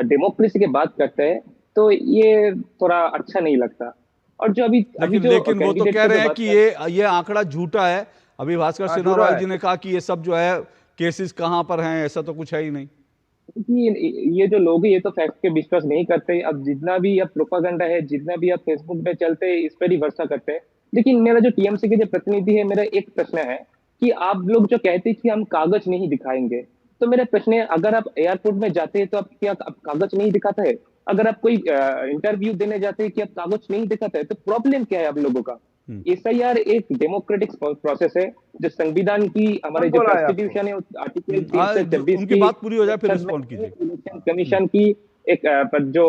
डेमोक्रेसी की बात करते हैं तो ये थोड़ा अच्छा नहीं लगता। और जो लेकिन वो तो कह रहे हैं कि ये आंकड़ा झूठा है। अभी भास्कर सिन्हा रॉय जी ने कहा कि ये सब जो है केसेस कहां पर हैं, ऐसा तो कुछ है ही नहीं। ये जो लोग हैं ये तो फैक्ट पे विश्वास नहीं करते। अब जितना भी अब प्रोपागेंडा है, जितना भी अब फेसबुक पे चलते हैं, इस पर ही भरोसा करते हैं। लेकिन मेरा जो टीएमसी के जो प्रतिनिधि है, मेरा एक प्रश्न है कि आप लोग जो कहते हैं कि हम कागज नहीं दिखाएंगे, तो मेरा प्रश्न है, अगर आप एयरपोर्ट में जाते हैं तो आप क्या कागज नहीं दिखाते है? अगर आप कोई इंटरव्यू देने जाते हैं कि आप कागज नहीं दिखाते है, तो प्रॉब्लम क्या है आप लोगों का? एसआईआर एक डेमोक्रेटिक प्रोसेस है जो संविधान की हमारे जो कॉन्स्टिट्यूशन है आर्टिकल 326 उनकी बात पूरी हो जाए फिर रिस्पॉन्ड कीजिए। इलेक्शन कमीशन की एक जो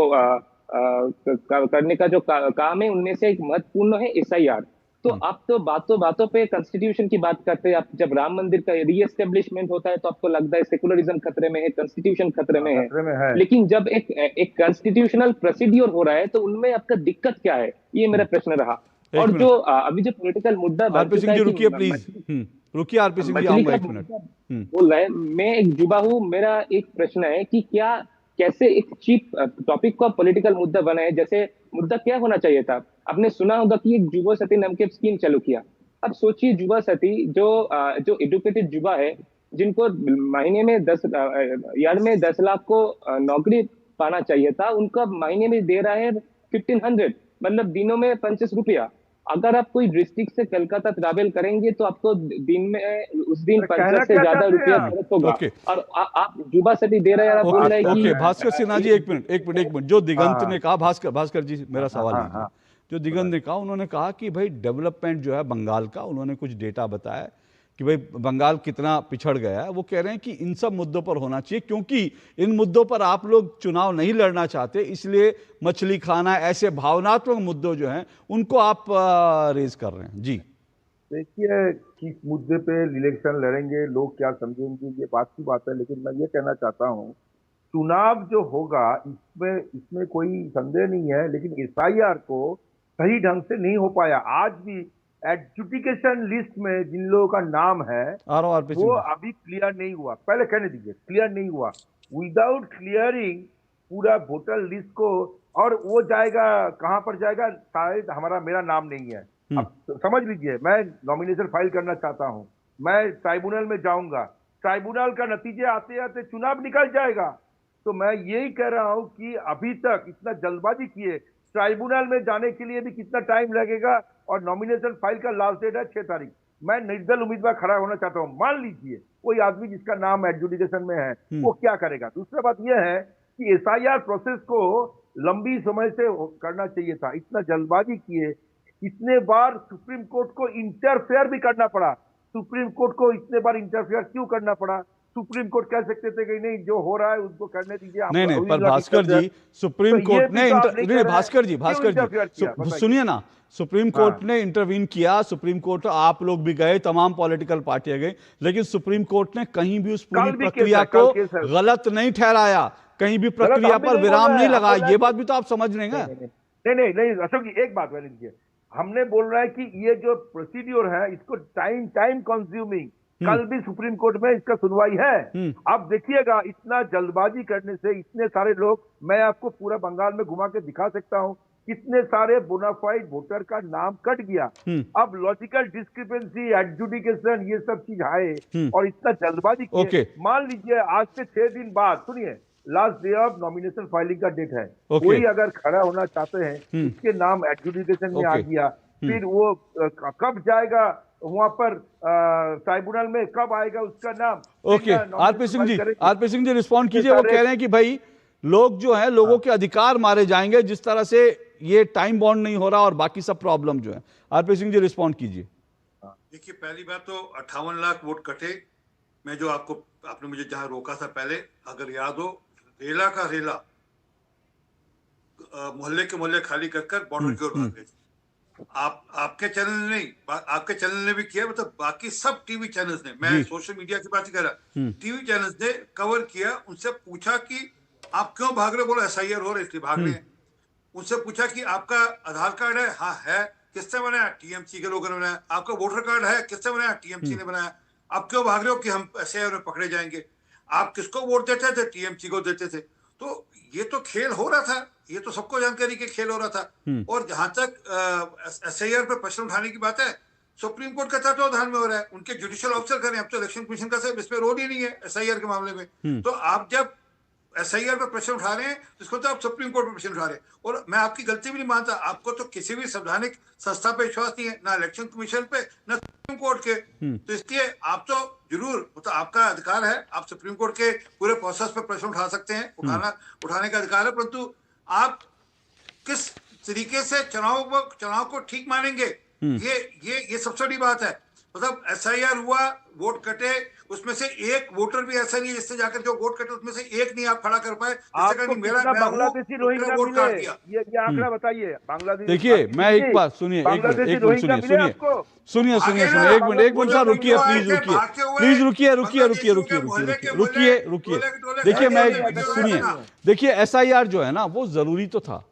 करने का जो काम है उनमें से एक महत्वपूर्ण है एसआईआर। तो आप तो बातों पे कॉन्स्टिट्यूशन की बात करते हैं। आप जब राम मंदिर का रीएस्टेब्लिशमेंट होता है तो आपको लगता है सेकुलरिज्म खतरे में है, कॉन्स्टिट्यूशन खतरे में है। लेकिन जब एक कॉन्स्टिट्यूशनल प्रोसीड्यूर हो रहा है तो उनमें आपका दिक्कत क्या है, ये मेरा प्रश्न रहा। और जो अभी जो पॉलिटिकल मुद्दा आरपी सिंह जी रुकिए प्लीज, रुकिए आरपी सिंह जी, आऊंगा एक मिनट। बोल रहा है, मैं एक युवा हूँ, मेरा एक प्रश्न है कि कैसे एक चीप टॉपिक को पॉलिटिकल मुद्दा बनाए। जैसे मुद्दा क्या होना चाहिए था? आपने सुना होगा कि एक युवा सती नाम के स्कीम चालू किया। अब सोचिए, युवा सती जो एजुकेटेड युवा है, जिनको महीने में 10 लाख को नौकरी पाना चाहिए था, उनका महीने में दे रहा है 1500, मतलब दिनों में 25 रुपया। अगर आप कोई डिस्ट्रिक्ट से कलकत्ता ट्रैवल करेंगे तो आपको दिन में उस दिन 50 से ज्यादा रुपया खर्च होगा। और आप युवा सती दे रहे हैं, आप बोल रहे हैं कि भास्कर सिन्हा जी एक मिनट जो दिगंत ने कहा, भास्कर जी मेरा सवाल जो दिगंत ने कहा, उन्होंने कहा कि भाई डेवलपमेंट जो है बंगाल का, उन्होंने कुछ डेटा बताया कि भाई बंगाल कितना पिछड़ गया है। वो कह रहे हैं कि इन सब मुद्दों पर होना चाहिए, क्योंकि इन मुद्दों पर आप लोग चुनाव नहीं लड़ना चाहते, इसलिए मछली खाना, ऐसे भावनात्मक मुद्दों जो हैं उनको आप रेज कर रहे हैं। जी देखिए, किस मुद्दे पे इलेक्शन लड़ेंगे, लोग क्या समझेंगे, ये बात की बात है। लेकिन मैं ये कहना चाहता हूँ, चुनाव जो होगा इसमें कोई संदेह नहीं है, लेकिन एसआईआर को सही ढंग से नहीं हो पाया। आज भी एडजुडिकेशन लिस्ट में जिन लोगों का नाम है वो अभी क्लियर नहीं हुआ। पहले कहने दीजिए, क्लियर नहीं हुआ। विदाउट क्लियरिंग पूरा वोटर लिस्ट को, और वो जाएगा कहां पर जाएगा? शायद मेरा नाम नहीं है। अब समझ लीजिए, मैं नॉमिनेशन फाइल करना चाहता हूं, मैं ट्राइब्यूनल में जाऊंगा, ट्राइब्यूनल का नतीजे आते आते चुनाव निकल जाएगा। तो मैं यही कह रहा हूं कि अभी तक इतना जल्दबाजी किए, ट्राइब्यूनल में जाने के लिए भी कितना टाइम लगेगा, और नॉमिनेशन फाइल का लास्ट डेट है 6 तारीख। मैं निर्दल उम्मीदवार खड़ा होना चाहता हूं। मान लीजिए कोई आदमी जिसका नाम एडजुडिकेशन में है, वो क्या करेगा? दूसरा बात यह है कि एसआईआर प्रोसेस को लंबी समय से करना चाहिए था। इतना जल्दबाजी किए, इतने बार सुप्रीम कोर्ट को इंटरफेयर भी करना पड़ा। सुप्रीम कोर्ट को इतने बार इंटरफेयर क्यों करना पड़ा? सुप्रीम कोर्ट कह सकते थे कि नहीं जो हो रहा है उसको करने दीजिए। नहीं, पर भास्कर जी, सुप्रीम कोर्ट ने भास्कर जी सुनिए ना, सुप्रीम कोर्ट ने इंटरवीन किया, सुप्रीम कोर्ट आप लोग भी गए, तमाम पॉलिटिकल पार्टियां गई, लेकिन सुप्रीम कोर्ट ने कहीं भी उस पूरी प्रक्रिया को गलत नहीं ठहराया, कहीं भी प्रक्रिया पर विराम नहीं लगाया। ये बात भी तो आप समझ रहे हैं। नहीं अशोक जी, एक बात मैंने लीजिए, हमने बोल रहा है कि ये जो प्रोसीड्योर है इसको टाइम कंज्यूमिंग, कल भी सुप्रीम कोर्ट में इसका सुनवाई है। अब देखिएगा, इतना जल्दबाजी करने से इतने सारे लोग, मैं आपको पूरा बंगाल में घुमा के दिखा सकता हूँ, कितने सारे बोनाफाइड वोटर का नाम कट गया। अब लॉजिकल डिस्क्रिपेंसी, एडजुडिकेशन, ये सब चीज आए और इतना जल्दबाजी किए। मान लीजिए आज से 6 दिन बाद, सुनिए, last day of nomination filing का डेट है, कोई अगर खड़ा होना चाहते हैं, उसके नाम एडजुडिकेशन में आ गया, फिर वो कब जाएगा वहां पर ट्राइब्यूनल में, कब आएगा उसका नाम। आरपी सिंह जी रिस्पॉन्ड कीजिए। वो कह रहे हैं कि भाई लोग जो है, लोगों के अधिकार मारे जाएंगे जिस तरह से ये टाइम बॉन्ड नहीं हो रहा और बाकी सब प्रॉब्लम जो है। आरपी सिंह जी रिस्पॉन्ड कीजिए। देखिए, पहली बात तो 58 लाख वोट कटे। मैं जो आपने मुझे जहां रोका था पहले, अगर याद हो, रेला का रेला मोहल्ले के मोहल्ले खाली कर बॉर्डर की ओर भाग गए। आपके चैनल ने, आपके चैनल ने भी किया, मतलब बाकी सब टीवी चैनल्स ने, मैं सोशल मीडिया की बात ही कर रहा, टीवी चैनल्स ने कवर किया। उनसे पूछा कि आप क्यों भाग रहे, बोलो SIR हो रहे इसलिए भाग रहे हैं। उनसे पूछा कि आपका आधार कार्ड है, हाँ है, किसने बनाया, TMC के लोगों ने बनाया। आपका वोटर कार्ड है, किसने बनाया, TMC ने बनाया। आप क्यों भाग रहे हो कि हम SIR में पकड़े जाएंगे। आप किसको वोट देते थे, TMC को देते थे। तो ये तो खेल हो रहा था, ये तो सबको जानकारी के खेल हो रहा था। और जहां तक SIR पे प्रश्न उठाने की बात है, सुप्रीम कोर्ट का तत्वावधान में हो रहा है, उनके जुडिशियल ऑफिसर करें। अब तो इलेक्शन कमीशन का सिर्फ इसमें रोल ही नहीं है SIR के मामले में। तो आप जब SIR पे प्रश्न उठा रहे हैं तो इसको तो आप सुप्रीम कोर्ट पे प्रश्न उठा रहे हैं। और मैं आपकी गलती भी नहीं मानता, आपको तो किसी भी संवैधानिक संस्था पे विश्वास नहीं है, ना इलेक्शन कमीशन पे, ना सुप्रीम कोर्ट के। तो इसलिए आप तो जरूर, मतलब आपका अधिकार है, आप सुप्रीम कोर्ट के पूरे प्रोसेस पे प्रश्न उठा सकते हैं, उठाने का अधिकार है, परंतु आप किस तरीके से चुनाव को ठीक मानेंगे, ये सबसे बड़ी बात है। मतलब SIR हुआ, वोट कटे, उसमें से एक वोटर भी ऐसा नहीं है जिससे जाकर जो वोट कटे उसमें से एक नहीं आप खड़ा कर पाए। आपको कितना बांग्लादेशी रोहिंग्या मिले, ये आंकड़ा बताइए। बांग्लादेश, देखिए, मैं एक बात सुनिए, एक मिनट सुनिए, एक मिनट सर, रुकिए रुकिए। देखिए, मैं सुनिए, देखिए SIR जो है ना, वो जरूरी तो था,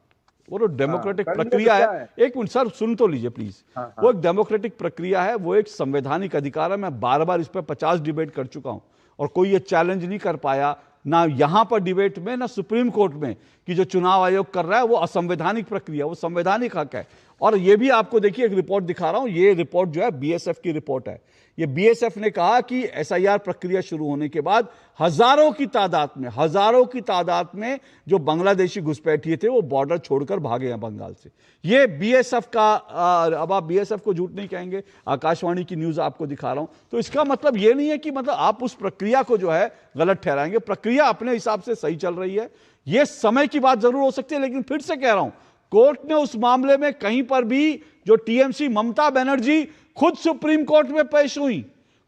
वो तो डेमोक्रेटिक प्रक्रिया है। एक मिनट सर, सुन तो लीजिए प्लीज। वो एक डेमोक्रेटिक प्रक्रिया है, वो एक संवैधानिक अधिकार है। मैं बार बार इस पर 50 डिबेट कर चुका हूं और कोई ये चैलेंज नहीं कर पाया, ना यहां पर डिबेट में, ना सुप्रीम कोर्ट में, कि जो चुनाव आयोग कर रहा है वो असंवैधानिक प्रक्रिया, वो संवैधानिक हक है। और ये भी आपको देखिए, एक रिपोर्ट दिखा रहा हूं, ये रिपोर्ट जो है BSF की रिपोर्ट है। ये BSF ने कहा कि SIR प्रक्रिया शुरू होने के बाद हजारों की तादाद में जो बांग्लादेशी घुसपैठिए थे वो बॉर्डर छोड़कर भागे हैं बंगाल से। ये BSF का, अब आप BSF को झूठ नहीं कहेंगे, आकाशवाणी की न्यूज आपको दिखा रहा हूं। तो इसका मतलब ये नहीं है कि मतलब आप उस प्रक्रिया को जो है गलत ठहराएंगे। प्रक्रिया अपने हिसाब से सही चल रही है। ये समय की बात जरूर हो सकती है, लेकिन फिर से कह रहा हूं, कोर्ट ने उस मामले में कहीं पर भी, जो TMC ममता बनर्जी खुद सुप्रीम कोर्ट में पेश हुई,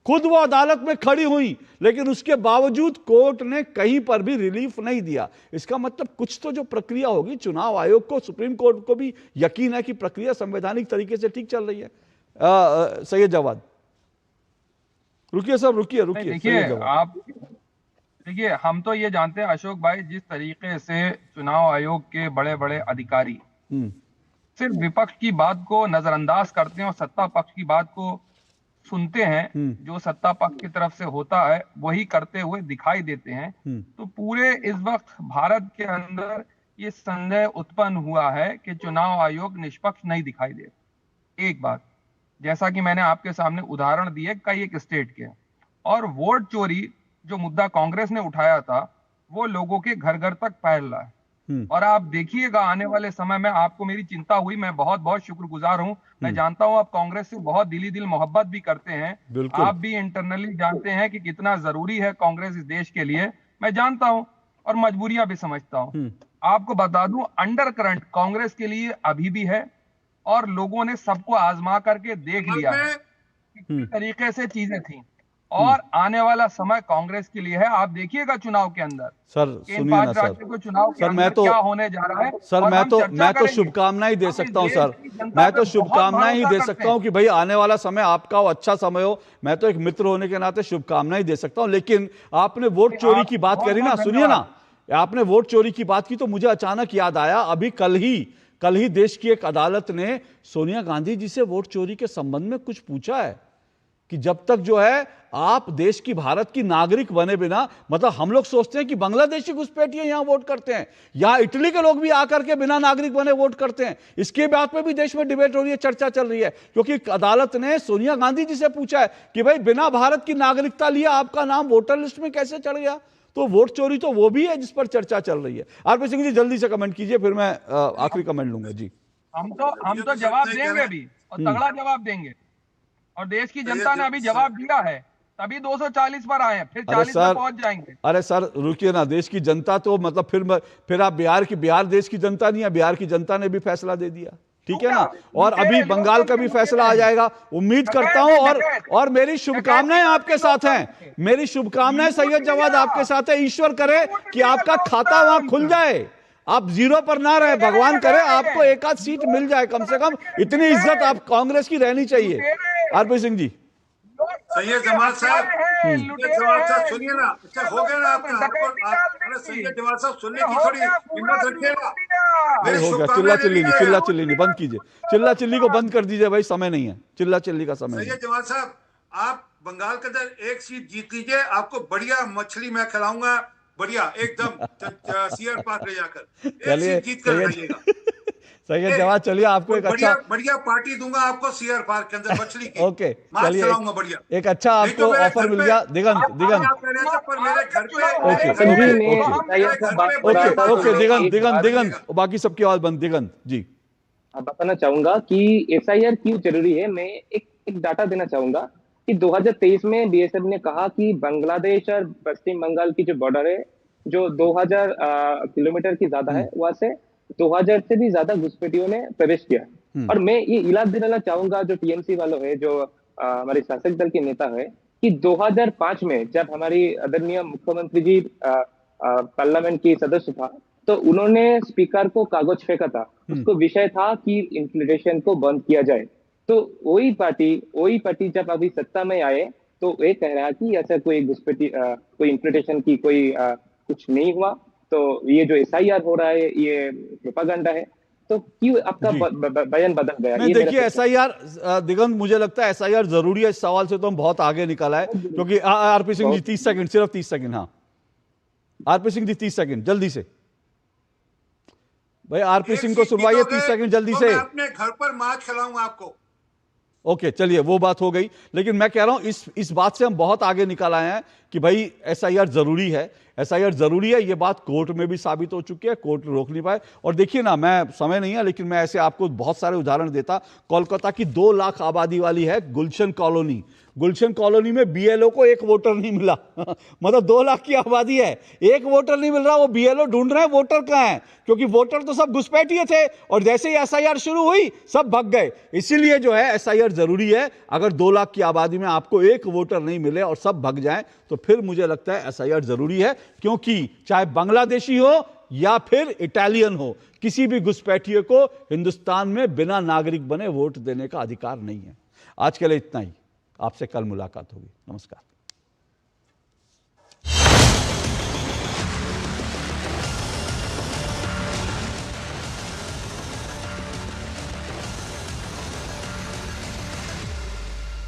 खुद वो अदालत में खड़ी हुई, लेकिन उसके बावजूद कोर्ट ने कहीं पर भी रिलीफ नहीं दिया। इसका मतलब कुछ तो जो प्रक्रिया होगी, चुनाव आयोग को, सुप्रीम कोर्ट को भी यकीन है कि प्रक्रिया संवैधानिक तरीके से ठीक चल रही है। सैयद जवाद, रुकिए सर, रुकिए। देखिए, हम तो ये जानते हैं अशोक भाई, जिस तरीके से चुनाव आयोग के बड़े बड़े अधिकारी सिर्फ विपक्ष की बात को नजरअंदाज करते हैं और सत्ता पक्ष की बात को सुनते हैं, जो सत्ता पक्ष की तरफ से होता है वही करते हुए दिखाई देते हैं। तो पूरे इस वक्त भारत के अंदर ये संदेह उत्पन्न हुआ है कि चुनाव आयोग निष्पक्ष नहीं दिखाई दे। एक बात, जैसा कि मैंने आपके सामने उदाहरण दिए कई एक स्टेट के, और वोट चोरी जो मुद्दा कांग्रेस ने उठाया था वो लोगों के घर घर तक फैल रहा है। और आप देखिएगा आने वाले समय में, आपको मेरी चिंता हुई, मैं बहुत बहुत शुक्रगुजार हूं। मैं जानता हूं आप कांग्रेस से बहुत दिली मोहब्बत भी करते हैं, आप भी इंटरनली जानते हैं कि कितना जरूरी है कांग्रेस इस देश के लिए। मैं जानता हूं और मजबूरियां भी समझता हूं। आपको बता दूं, अंडर करंट कांग्रेस के लिए अभी भी है और लोगों ने सबको आजमा करके देख लिया है कि किस तरीके से चीजें थी। और आने वाला समय कांग्रेस के लिए है। आप देखिएगा चुनाव के अंदर सर, इन सुनिए 5 ना सर, राज्यों के चुनाव के सर अंदर मैं तो क्या होने जा रहा है। सर और मैं हम तो चर्चा मैं तो करेंगे। शुभकामनाएं दे हम सकता हूं इस सर, देश की जनता मैं पे तो बहुत शुभकामनाएं ही भरोसा दे करते सकता हूं कि भाई आने वाला समय आपका हो, अच्छा समय हो। मैं तो एक मित्र होने के नाते शुभकामनाएं दे सकता हूं। लेकिन आपने वोट चोरी की बात करी ना, सुनिए ना, आपने वोट चोरी की बात की तो मुझे अचानक याद आया, अभी कल ही देश की एक अदालत ने सोनिया गांधी जी से वोट चोरी के संबंध में कुछ पूछा है कि जब तक जो है आप देश की, भारत की नागरिक बने बिना, मतलब हम लोग सोचते हैं कि बांग्लादेशी घुसपैठिए यहां वोट करते हैं, यहां इटली के लोग भी आकर के बिना नागरिक बने वोट करते हैं। इसके बात पे भी देश में डिबेट हो रही है, चर्चा चल रही है, क्योंकि अदालत ने सोनिया गांधी जी से पूछा है कि भाई बिना भारत की नागरिकता लिए आपका नाम वोटर लिस्ट में कैसे चढ़ गया। तो वोट चोरी तो वो भी है जिस पर चर्चा चल रही है। आरपी सिंह जी जल्दी से कमेंट कीजिए, फिर मैं आखिरी कमेंट लूंगा जी। हम तो जवाब देंगे भी, और तगड़ा जवाब देंगे, और देश की जनता ने अभी जवाब दिया है, तभी 240 पर आए हैं, फिर 40 पर पहुंच जाएंगे। अरे सर रुकिए ना, देश की जनता तो मतलब फिर आप बिहार देश की जनता नहीं है, बिहार की जनता ने भी फैसला दे दिया, ठीक है ना, और अभी बंगाल का भी फैसला आ जाएगा, उम्मीद करता हूं। और मेरी शुभकामनाएं आपके साथ हैं, मेरी शुभकामनाएं सैयद जवाद आपके साथ है। ईश्वर करे कि आपका खाता वहां खुल जाए, आप जीरो पर ना रहे, भगवान करे आपको एक आध सीट मिल जाए कम से कम। इतनी इज्जत आप कांग्रेस की रहनी चाहिए। आरपी सिंह जी। सैयद जमाल साहब सुनिए ना, अच्छा हो गया ना आपका, सैयद जमाल साहब सुनने की थोड़ी हिम्मत रखिएगा। हो गया, चिल्ला चिल्ली नहीं, बंद कीजिए, चिल्ला चिल्ली को बंद कर दीजिए भाई, समय नहीं है, चिल्ला चिल्ली का समय। सैयद जमाल साहब, आप बंगाल के अंदर एक सीट जीत लीजिए, आपको बढ़िया मछली मैं खिलाऊंगा, बढ़िया एकदम सीआर पार्क ले जाकर एक सीट जीत कर लाइएगा। सैयद जवाद, चलिए आपको एक अच्छा बढ़िया पार्टी दूंगा आपको सीआर पार्क के अंदर मछली की। ओके, चलिए बढ़िया एक अच्छा आपको ऑफर मिल गया। दिगंत पर मेरे घर पे ओके दिगंत बाकी सबकी आवाज बंद। दिगंत जी, बताना चाहूंगा कि एसआईआर क्यों जरूरी है। मैं एक डाटा देना चाहूंगा कि 2023 में बीएसएफ ने कहा कि बांग्लादेश और पश्चिम बंगाल की जो बॉर्डर है, जो 2000 किलोमीटर की ज्यादा है, वहां से 2000 से भी ज्यादा घुसपैठियों ने प्रवेश किया। और मैं ये इलाज दिलाना चाहूंगा जो टीएमसी वालों है, जो हमारे शासक दल के नेता है, कि 2005 में जब हमारी आदरणीय मुख्यमंत्री जी पार्लियामेंट की सदस्य था, तो उन्होंने स्पीकर को कागज फेंका था। उसको विषय था कि इन्फ्लेशन को बंद किया जाए। तो वही पार्टी जब अभी सत्ता में आए तो ये कह रहा कि ऐसा कोई घुसपैठी कोई इन्फ्लेशन की कोई कुछ नहीं हुआ। तो ये जो एसआईआर हो रहा है ये प्रोपागेंडा है। तो क्यों आपका बयान बदल गया? नहीं देखिए, एसआईआर दिगंत, मुझे लगता है एसआईआर जरूरी है। इस सवाल से तो हम बहुत आगे निकल आए, क्योंकि आरपी सिंह जी 30 सेकंड, सिर्फ 30 सेकंड। हाँ आरपी सिंह जी 30 सेकंड जल्दी से, भाई आरपी सिंह को सुनवाइए 30 सेकंड जल्दी से। मैं अपने घर पर माछ खिलाऊंगा आपको। ओके चलिए, वो बात हो गई, लेकिन मैं कह रहा हूं इस बात से हम बहुत आगे निकल आए हैं कि भाई एसआईआर जरूरी है, एसआईआर जरूरी है। ये बात कोर्ट में भी साबित हो चुकी है, कोर्ट रोक नहीं पाए। और देखिए ना, मैं समय नहीं है लेकिन मैं ऐसे आपको बहुत सारे उदाहरण देता। कोलकाता की 2 लाख आबादी वाली है गुलशन कॉलोनी, गुलशन कॉलोनी में बीएलओ को एक वोटर नहीं मिला मतलब 2 लाख की आबादी है, एक वोटर नहीं मिल रहा। वो बीएलओ ढूंढ रहे हैं वोटर कहाँ है, क्योंकि वोटर तो सब घुसपैठिए थे और जैसे ही एसआईआर शुरू हुई सब भाग गए। इसीलिए जो है एसआईआर जरूरी है। अगर 2 लाख की आबादी में आपको एक वोटर नहीं मिले और सब भाग जाएं तो फिर मुझे लगता है एसआईआर जरूरी है, क्योंकि चाहे बांग्लादेशी हो या फिर इटालियन हो, किसी भी घुसपैठिए को हिंदुस्तान में बिना नागरिक बने वोट देने का अधिकार नहीं है। आज के लिए इतना ही, आपसे कल मुलाकात होगी। नमस्कार।